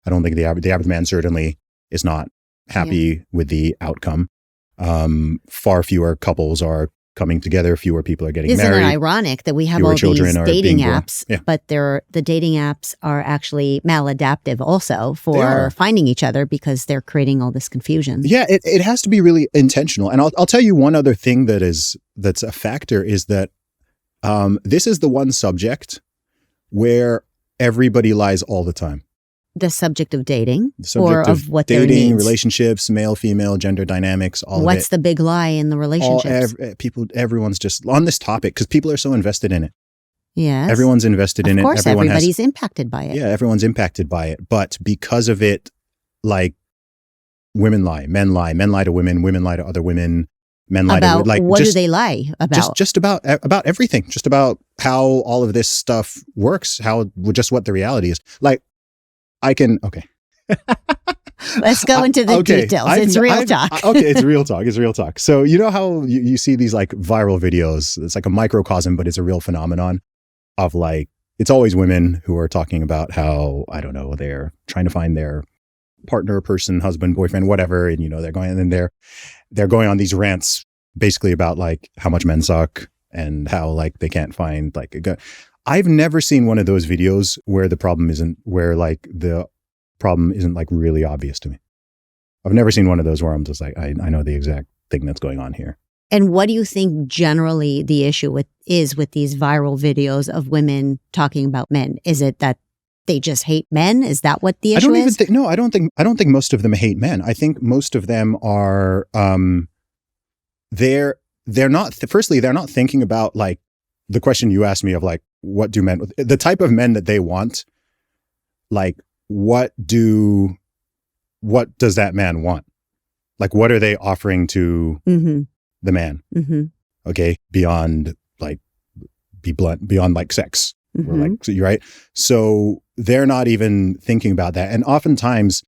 I don't think the average man certainly is not happy with the outcome. Far fewer couples are coming together. Fewer people are getting married. Isn't it ironic that we have all these dating apps, but the dating apps are actually maladaptive also for finding each other because they're creating all this confusion. Yeah, it has to be really intentional. And I'll tell you one other thing that's a factor is that this is the one subject where everybody lies all the time. The subject of dating or of what dating, their needs. Relationships, male, female, gender dynamics, all of it. What's the big lie in the relationships? Everyone's just on this topic because people are so invested in it. Yes. Everyone's invested in it. Of course, everybody's impacted by it. Yeah, everyone's impacted by it. But because of it, like women lie to women lie to other women, men lie about to like what do they lie about? Just about everything. Just about how all of this stuff works, just what the reality is. Like okay. Let's go into the details. It's real talk. Okay, it's real talk. It's real talk. So you know how you see these like viral videos, it's like a microcosm, but it's a real phenomenon of like, it's always women who are talking about how, I don't know, they're trying to find their partner, person, husband, boyfriend, whatever. And, you know, they're going on these rants basically about like how much men suck and how like they can't find like a guy. I've never seen one of those videos where the problem isn't like really obvious to me. I've never seen one of those where I'm just like, I know the exact thing that's going on here. And what do you think generally the issue is with these viral videos of women talking about men? Is it that they just hate men? Is that what the issue is? I don't think most of them hate men. I think most of them are, they're not thinking about like the question you asked me of like, what do men, the type of men that they want, like, what does that man want? Like, what are they offering to the man? Mm-hmm. Okay. Beyond like, be blunt, beyond like sex. Or like, so you're right. So they're not even thinking about that. And oftentimes,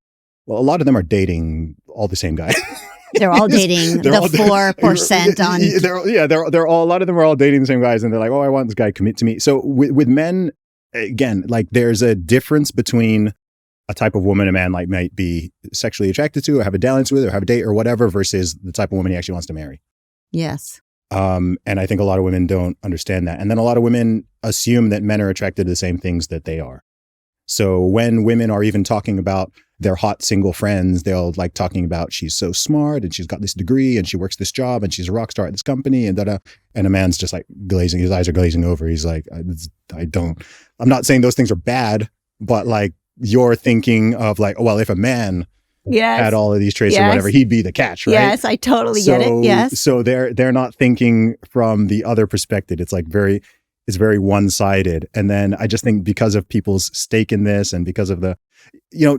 well, a lot of them are dating all the same guy. They're all dating the 4% on. They're all, a lot of them are all dating the same guys, and they're like, oh, I want this guy to commit to me. So with men, again, like there's a difference between a type of woman a man like might be sexually attracted to or have a dalliance with or have a date or whatever versus the type of woman he actually wants to marry. Yes. And I think a lot of women don't understand that. And then a lot of women assume that men are attracted to the same things that they are. So when women are even talking about their hot single friends, they'll like talking about she's so smart and she's got this degree and she works this job and she's a rock star at this company and da-da. And a man's just like glazing, his eyes are glazing over. He's like, I'm not saying those things are bad, but like you're thinking of like, oh, well, if a man had all of these traits or whatever, he'd be the catch, right? Yes, I totally get it. Yes. So they're not thinking from the other perspective. It's like it's very one-sided. And then I just think because of people's stake in this and because of the,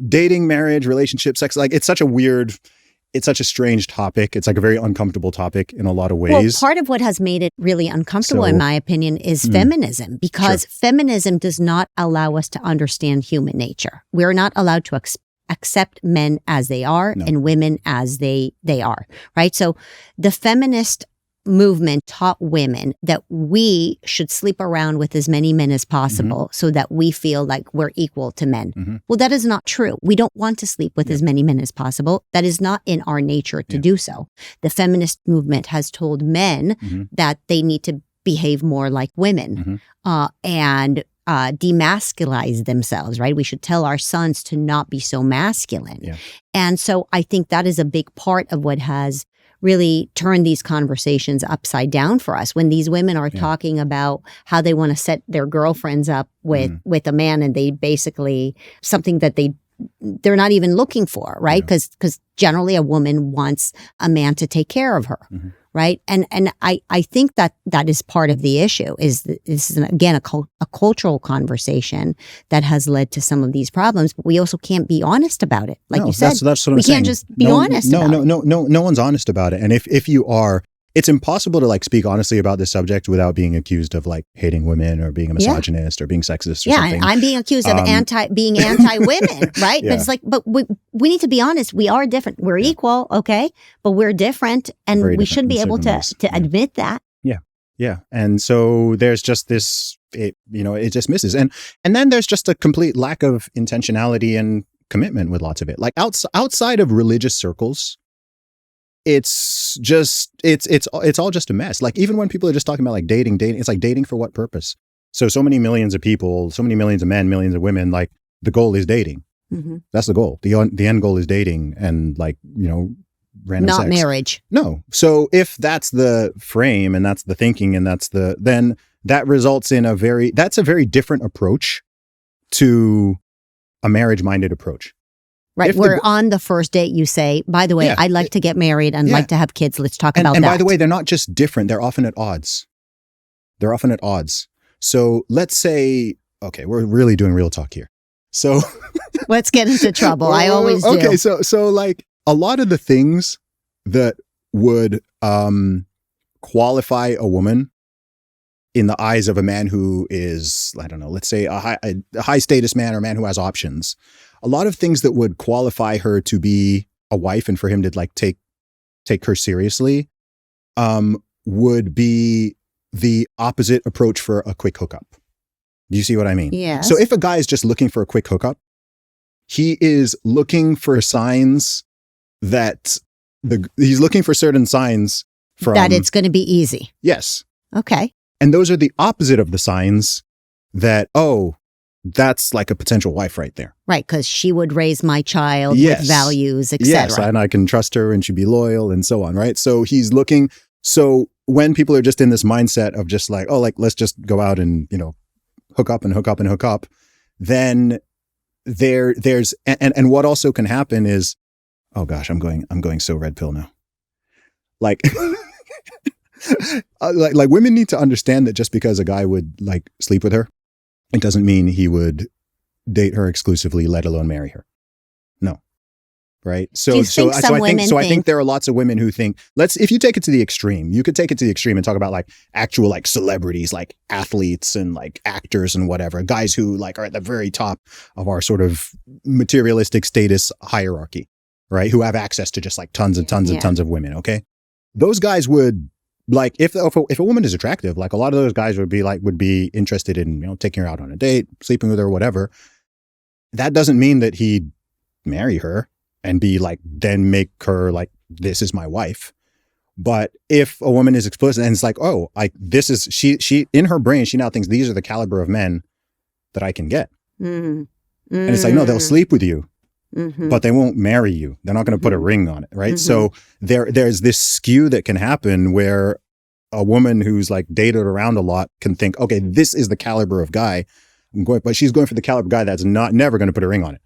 dating, marriage, relationship, sex, like it's such a strange topic. It's like a very uncomfortable topic in a lot of ways. Well, part of what has made it really uncomfortable, in my opinion, is feminism, because feminism does not allow us to understand human nature. We're not allowed to accept men as they are and women as they are, right? So the feminist movement taught women that we should sleep around with as many men as possible so that we feel like we're equal to men. Well, that is not true. We don't want to sleep with as many men as possible. That is not in our nature to do so. The feminist movement has told men that they need to behave more like women and demasculize themselves, right? We should tell our sons to not be so masculine. And so I think that is a big part of what has really turned these conversations upside down for us. When these women are talking about how they want to set their girlfriends up with a man, and they basically something that they're not even looking for, right? Because generally a woman wants a man to take care of her, right? And I think that is part of the issue. Is this is again a cultural conversation that has led to some of these problems, but we also can't be honest about it. Like you said, that's what I'm saying. We can't just be honest. No one's honest about it. And if you are, it's impossible to like speak honestly about this subject without being accused of like hating women or being a misogynist or being sexist or something. I'm being accused of being anti-women, right? But it's like, but we need to be honest. We are different. We're equal, okay? But we're different, and we should be able to admit that. Yeah. And so there's just this, it just misses. And then there's just a complete lack of intentionality and commitment with lots of it. Like outside of religious circles, it's all just a mess. Like even when people are just talking about like dating, it's like dating for what purpose? So many millions of people, so many millions of men, millions of women, like the goal is dating. That's the goal. The end goal is dating and like, random not sex. Marriage. No. So if that's the frame and that's the thinking and then that results in a very different approach to a marriage-minded approach. Right. Where on the first date you say, by the way, I'd like to get married and like to have kids. Let's talk about that. And by the way, they're not just different. They're often at odds. So let's say, okay, we're really doing real talk here. So let's get into trouble. I always do. Okay. So like a lot of the things that would qualify a woman in the eyes of a man who is, I don't know, let's say a high status man or a man who has options. A lot of things that would qualify her to be a wife and for him to like take her seriously would be the opposite approach for a quick hookup. Do you see what I mean? Yes. So if a guy is just looking for a quick hookup, he is looking for signs that he's looking for certain signs from that it's going to be easy. Yes. Okay. And those are the opposite of the signs that, that's like a potential wife right there. Right, because she would raise my child with values, etc. Yes, and I can trust her and she'd be loyal and so on, right? So he's looking. So when people are just in this mindset of just like, let's just go out and, hook up and hook up and hook up, then there's and what also can happen is, oh gosh, I'm going so red pill now. Like, like women need to understand that just because a guy would like sleep with her, it doesn't mean he would date her exclusively, let alone marry her. No. Right. So I think there are lots of women who think, if you take it to the extreme, you could take it to the extreme and talk about like actual like celebrities, like athletes and like actors and whatever, guys who like are at the very top of our sort of materialistic status hierarchy, right? Who have access to just like tons and tons and tons of women. Okay. Those guys would, like, if a woman is attractive, like a lot of those guys would be interested in, taking her out on a date, sleeping with her, whatever. That doesn't mean that he'd marry her and be like, then make her like, this is my wife. But if a woman is explicit and it's like, this is, she in her brain, she now thinks these are the caliber of men that I can get. And it's like, no, they'll sleep with you. But they won't marry you. They're not going to put a ring on it, right? So there's this skew that can happen where a woman who's like dated around a lot can think, okay, this is the caliber of guy but she's going for the caliber of guy that's never going to put a ring on it,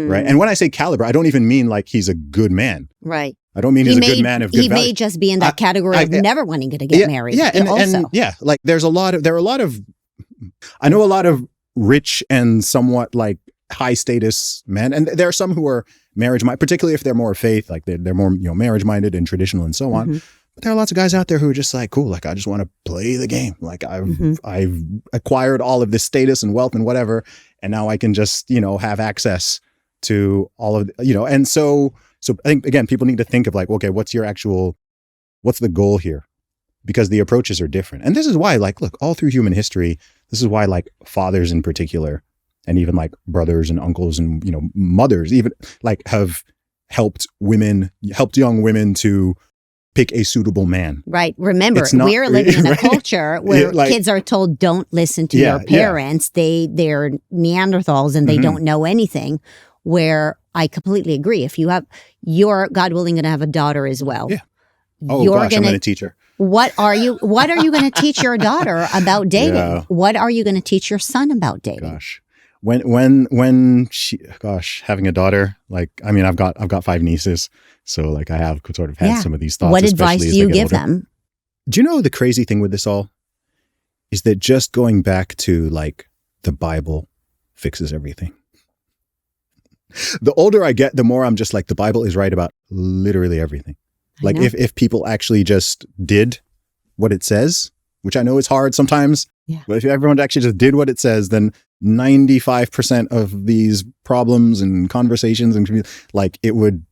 right? And when I say caliber, I don't even mean like he's a good man, right? I don't mean he's a good man of good value. He may just be in that category of never wanting to get married. Yeah, and like there are a lot of I know a lot of rich and somewhat like high status men, and there are some who are marriage minded, particularly if they're more faith, like they're more marriage minded and traditional and so on. But there are lots of guys out there who are just like, cool, like I just want to play the game, like I've acquired all of this status and wealth and whatever, and now I can just have access to all of and so I think again people need to think of like, okay, what's the goal here? because the approaches are different. And this is why, like, look, all through human history, this is why, like, fathers in particular, and even like brothers and uncles and, you know, mothers even, like, have helped young women to pick a suitable man. Right. Remember, we're living in a culture where kids are told, don't listen to your parents. They're Neanderthals and they don't know anything, where I completely agree. If you're, God willing, going to have a daughter as well. Yeah. Oh, I'm going to teach her. What are you going to teach your daughter about dating? Yeah. What are you going to teach your son about dating? Gosh. When she, having a daughter, like, I mean, I've got 5 nieces, so like I have sort of had some of these thoughts. What advice do you give them? Do you know the crazy thing with this all is that just going back to like the Bible fixes everything. The older I get, the more I'm just like, the Bible is right about literally everything. Like if people actually just did what it says, which I know is hard sometimes, but if everyone actually just did what it says, then 95% of these problems and conversations and like it would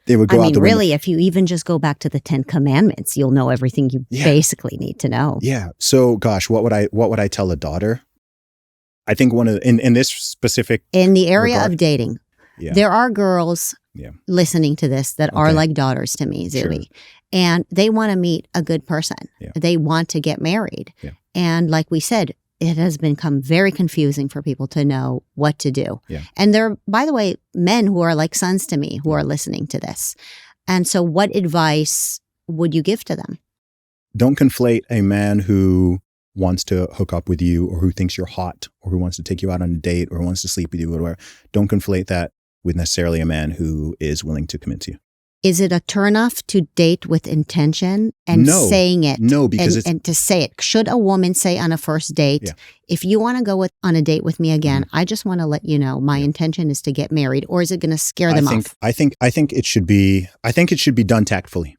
go out the window. Really, if you even just go back to the 10 Commandments, you'll know everything you basically need to know. Yeah. So, gosh, what would I tell a daughter? I think in this specific in the area of dating, there are girls listening to this that are like daughters to me, Zuby, and they want to meet a good person. Yeah. They want to get married, and like we said, it has become very confusing for people to know what to do. Yeah. And there are, by the way, men who are like sons to me who are listening to this. And so what advice would you give to them? Don't conflate a man who wants to hook up with you or who thinks you're hot or who wants to take you out on a date or wants to sleep with you or whatever. Don't conflate that with necessarily a man who is willing to commit to you. Is it a turnoff to date with intention and saying it? No, because and to say it. Should a woman say on a first date, if you want to go on a date with me again, I just want to let you know my intention is to get married, or is it going to scare them off? I think it should be done tactfully.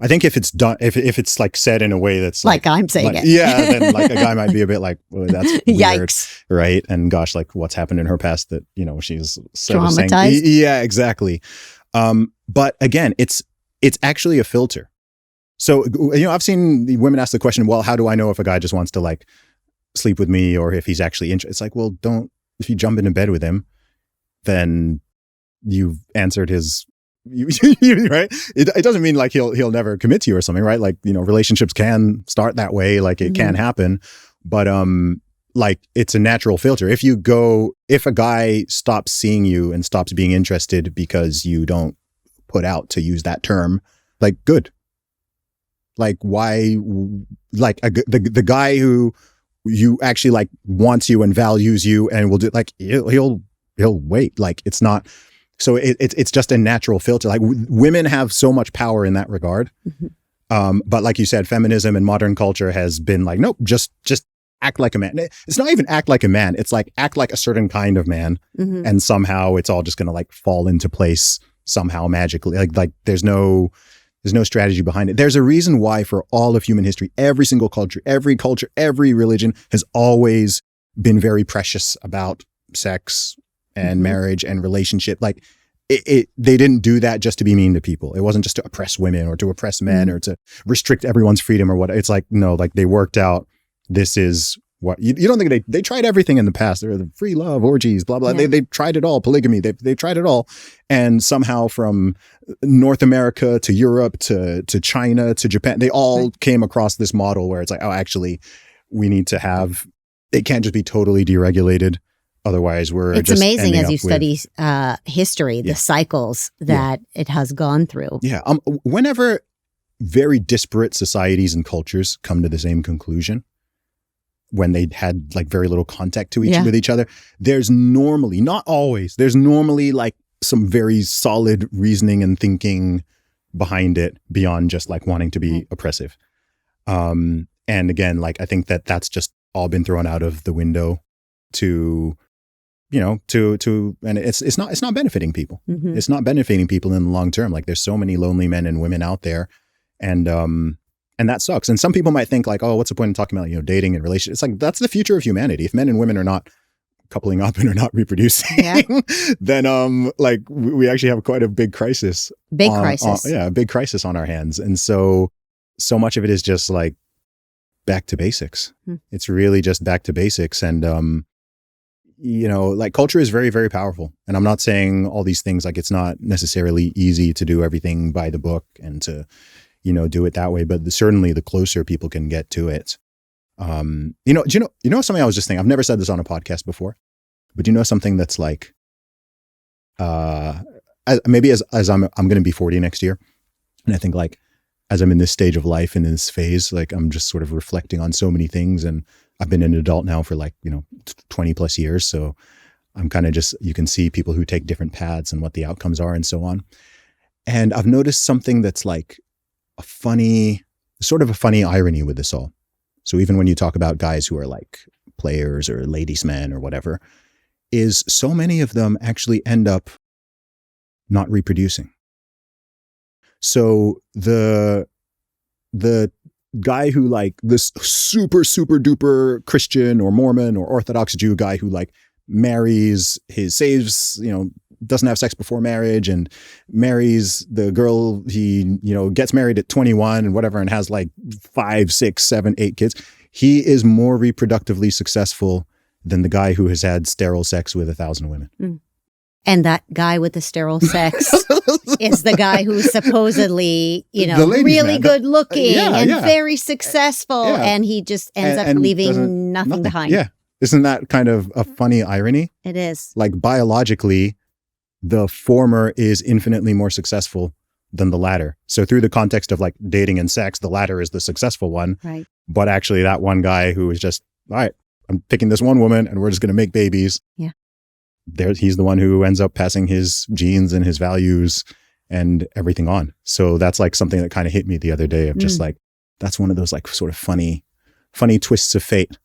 I think if it's done, if it's like said in a way that's like I'm saying it, then like a guy might be a bit like, well, that's weird, yikes, right? And gosh, like what's happened in her past that, you know, she's traumatized. Yeah, exactly. But again, it's actually a filter. So, you know, I've seen women ask the question, well, how do I know if a guy just wants to like sleep with me or if he's actually interested? It's like, well, if you jump into bed with him, then you've answered his, right? It doesn't mean like he'll never commit to you or something, right? Like, you know, relationships can start that way, like it can happen, but, like it's a natural filter. If a guy stops seeing you and stops being interested because you don't put out, to use that term, like good. Like why, like the guy who you actually like wants you and values you and will do, like he'll wait. Like it's not, so it's just a natural filter. Like women have so much power in that regard. But like you said, feminism and modern culture has been like, nope, just act like a man. It's not even act like a man. It's like act like a certain kind of man. And somehow it's all just going to like fall into place somehow magically. Like there's no strategy behind it. There's a reason why for all of human history, every single culture, every religion has always been very precious about sex and marriage and relationship. Like they didn't do that just to be mean to people. It wasn't just to oppress women or to oppress men or to restrict everyone's freedom or what. It's like, no, like they worked out, this is what you don't think they tried everything in the past. They're the free love, orgies, blah, blah. Yeah. They tried it all. Polygamy. They tried it all. And somehow from North America to Europe to China to Japan, they all came across this model where it's like, oh, actually we need to have, it can't just be totally deregulated. Otherwise it's just amazing as you study history, the cycles that it has gone through. Yeah. Whenever very disparate societies and cultures come to the same conclusion, when they had like very little contact with each other, there's normally, not always, there's normally like some very solid reasoning and thinking behind it beyond just like wanting to be oppressive. And again, like I think that's just all been thrown out of the window to and it's not benefiting people. It's not benefiting people in the long term. Like there's so many lonely men and women out there, and that sucks. And some people might think like, oh, what's the point in talking about, you know, dating and relationships? It's like, that's the future of humanity. If men and women are not coupling up and are not reproducing, then like we actually have quite a big crisis. Big crisis on our hands. And so so much of it is just like back to basics. It's really just back to basics. And, like culture is very, very powerful. And I'm not saying all these things, like it's not necessarily easy to do everything by the book and to, do it that way. But certainly the closer people can get to it. Do you know something I was just thinking? I've never said this on a podcast before, but do you know something that's like, maybe as I'm going to be 40 next year. And I think like, as I'm in this stage of life, in this phase, like I'm just sort of reflecting on so many things. And I've been an adult now for 20 plus years. So I'm kind of just, you can see people who take different paths and what the outcomes are and so on. And I've noticed something that's like sort of a funny irony with this all. So even when you talk about guys who are like players or ladies' men or whatever, is so many of them actually end up not reproducing. So the guy who like this super, super duper Christian or Mormon or Orthodox Jew guy who like doesn't have sex before marriage and marries the girl he, gets married at 21 and whatever and has like 5, 6, 7, 8 kids. He is more reproductively successful than the guy who has had sterile sex with 1,000 women. Mm. And that guy with the sterile sex is the guy who's supposedly, really good looking and very successful. And he just ends up leaving nothing behind. Yeah. Isn't that kind of a funny irony? It is. Like biologically, the former is infinitely more successful than the latter. So through the context of like dating and sex, the latter is the successful one. Right. But actually that one guy who is just, all right, I'm picking this one woman and we're just going to make babies. Yeah. He's the one who ends up passing his genes and his values and everything on. So that's like something that kind of hit me the other day of just like, that's one of those like sort of funny twists of fate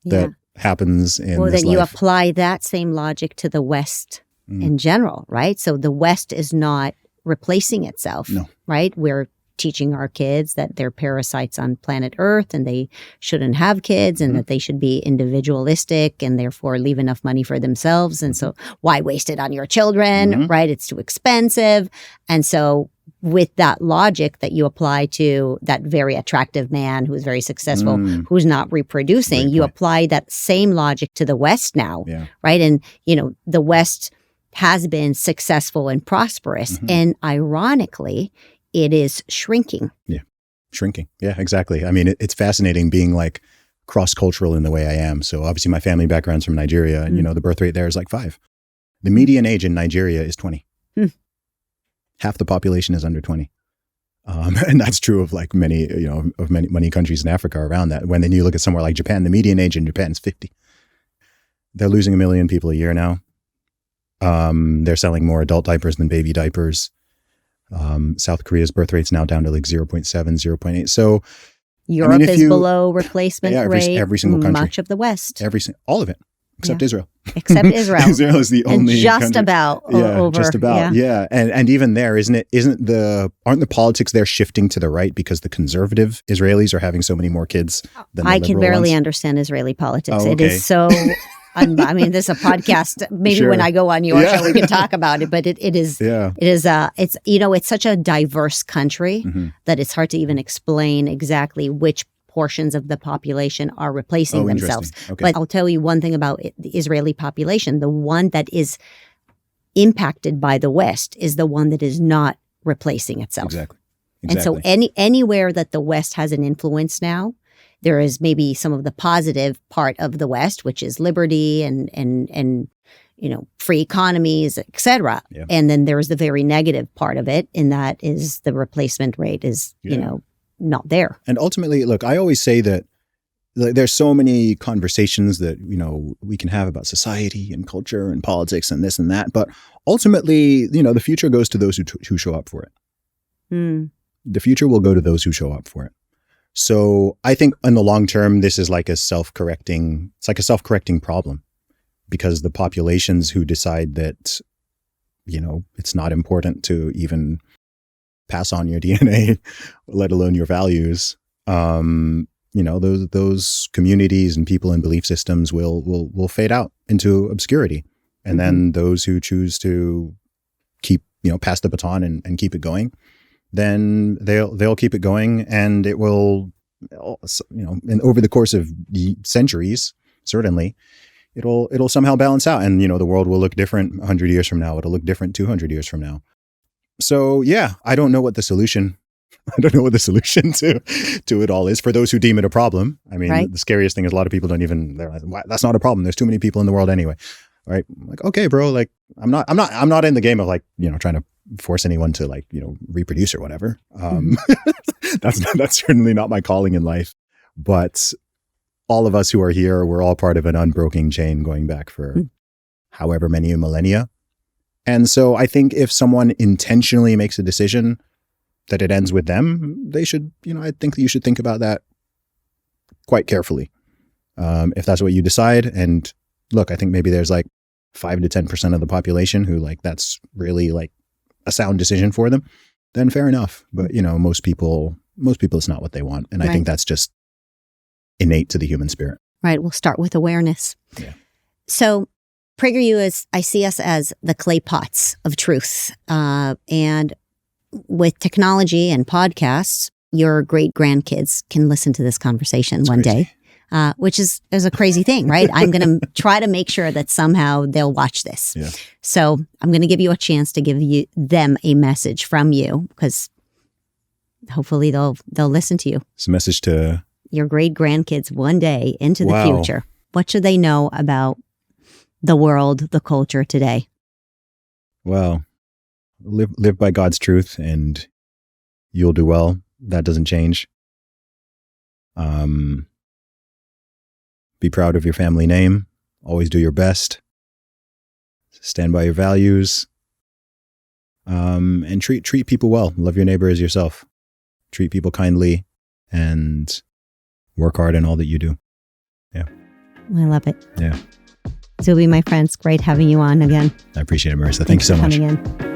that happens in this life. Well, then you apply that same logic to the West in general, right? So the West is not replacing itself, right? We're teaching our kids that they're parasites on planet Earth and they shouldn't have kids and that they should be individualistic and therefore leave enough money for themselves. And so why waste it on your children, right? It's too expensive. And so with that logic that you apply to that very attractive man who's very successful, who's not reproducing, you apply that same logic to the West now, right? And, the West has been successful and prosperous. And ironically, it is shrinking. Yeah. Shrinking. Yeah, exactly. I mean, it's fascinating being like cross-cultural in the way I am. So obviously my family background's from Nigeria and, the birth rate there is like 5. The median age in Nigeria is 20. Half the population is under 20. And that's true of like many, of many countries in Africa around that. When then you look at somewhere like Japan, the median age in Japan is 50. They're losing 1 million people a year now. They're selling more adult diapers than baby diapers. South Korea's birth rate's now down to like 0.7, 0.8. So Europe is below replacement rate. Every single country. Much of the West. All of it. Except Israel. Except Israel. Israel is the only and just country. About over. Just about. Yeah. And even there, aren't the politics there shifting to the right because the conservative Israelis are having so many more kids than the liberal can barely ones? understand Israeli politics. Oh, okay. It is so this is a podcast. Maybe when I go on your show, we can talk about it. But it's such a diverse country that it's hard to even explain exactly which portions of the population are replacing themselves. Okay. But I'll tell you one thing about the Israeli population. The one that is impacted by the West is the one that is not replacing itself. Exactly. And so anywhere that the West has an influence now, there is maybe some of the positive part of the West, which is liberty and free economies, et cetera. Yeah. And then there's the very negative part of it, and that is the replacement rate is, not there. And ultimately, look, I always say that there's so many conversations that, we can have about society and culture and politics and this and that. But ultimately, the future goes to those who show up for it. The future will go to those who show up for it. So I think in the long term, this is like a self-correcting problem, because the populations who decide that, it's not important to even pass on your DNA, let alone your values, those communities and people and belief systems will fade out into obscurity. And then those who choose to keep, pass the baton and keep it going, then they'll keep it going, and it will, and over the course of centuries, certainly, it'll somehow balance out, and the world will look different 100 years from now. It'll look different 200 years from now. So yeah, I don't know what the solution to it all is for those who deem it a problem. I mean, right. The scariest thing is a lot of people they're like, that's not a problem. There's too many people in the world anyway. Right? I'm like, okay, bro, like I'm not in the game of like, trying to force anyone to like, reproduce or whatever. That's certainly not my calling in life. But all of us who are here, we're all part of an unbroken chain going back for however many millennia. And so I think if someone intentionally makes a decision that it ends with them, they should, I think that you should think about that quite carefully. If that's what you decide. And look, I think maybe there's like 5 to 10% of the population who like, that's really like a sound decision for them, then fair enough. But most people, it's not what they want. And I think that's just innate to the human spirit. Right. We'll start with awareness. Yeah. So PragerU I see us as the clay pots of truth. And with technology and podcasts, your great grandkids can listen to this conversation one day, which is a crazy thing, right? I'm going to try to make sure that somehow they'll watch this. Yeah. So I'm going to give you a chance to give them a message from you, because hopefully they'll listen to you. It's a message to your great grandkids one day into the future. What should they know about the world, the culture today? Well, live by God's truth and you'll do well. That doesn't change. Be proud of your family name. Always do your best. Stand by your values. And treat people well. Love your neighbor as yourself. Treat people kindly and work hard in all that you do. Yeah. I love it. Yeah. Zuby, my friends, great having you on again. I appreciate it, Marissa. Thanks so much. Coming in.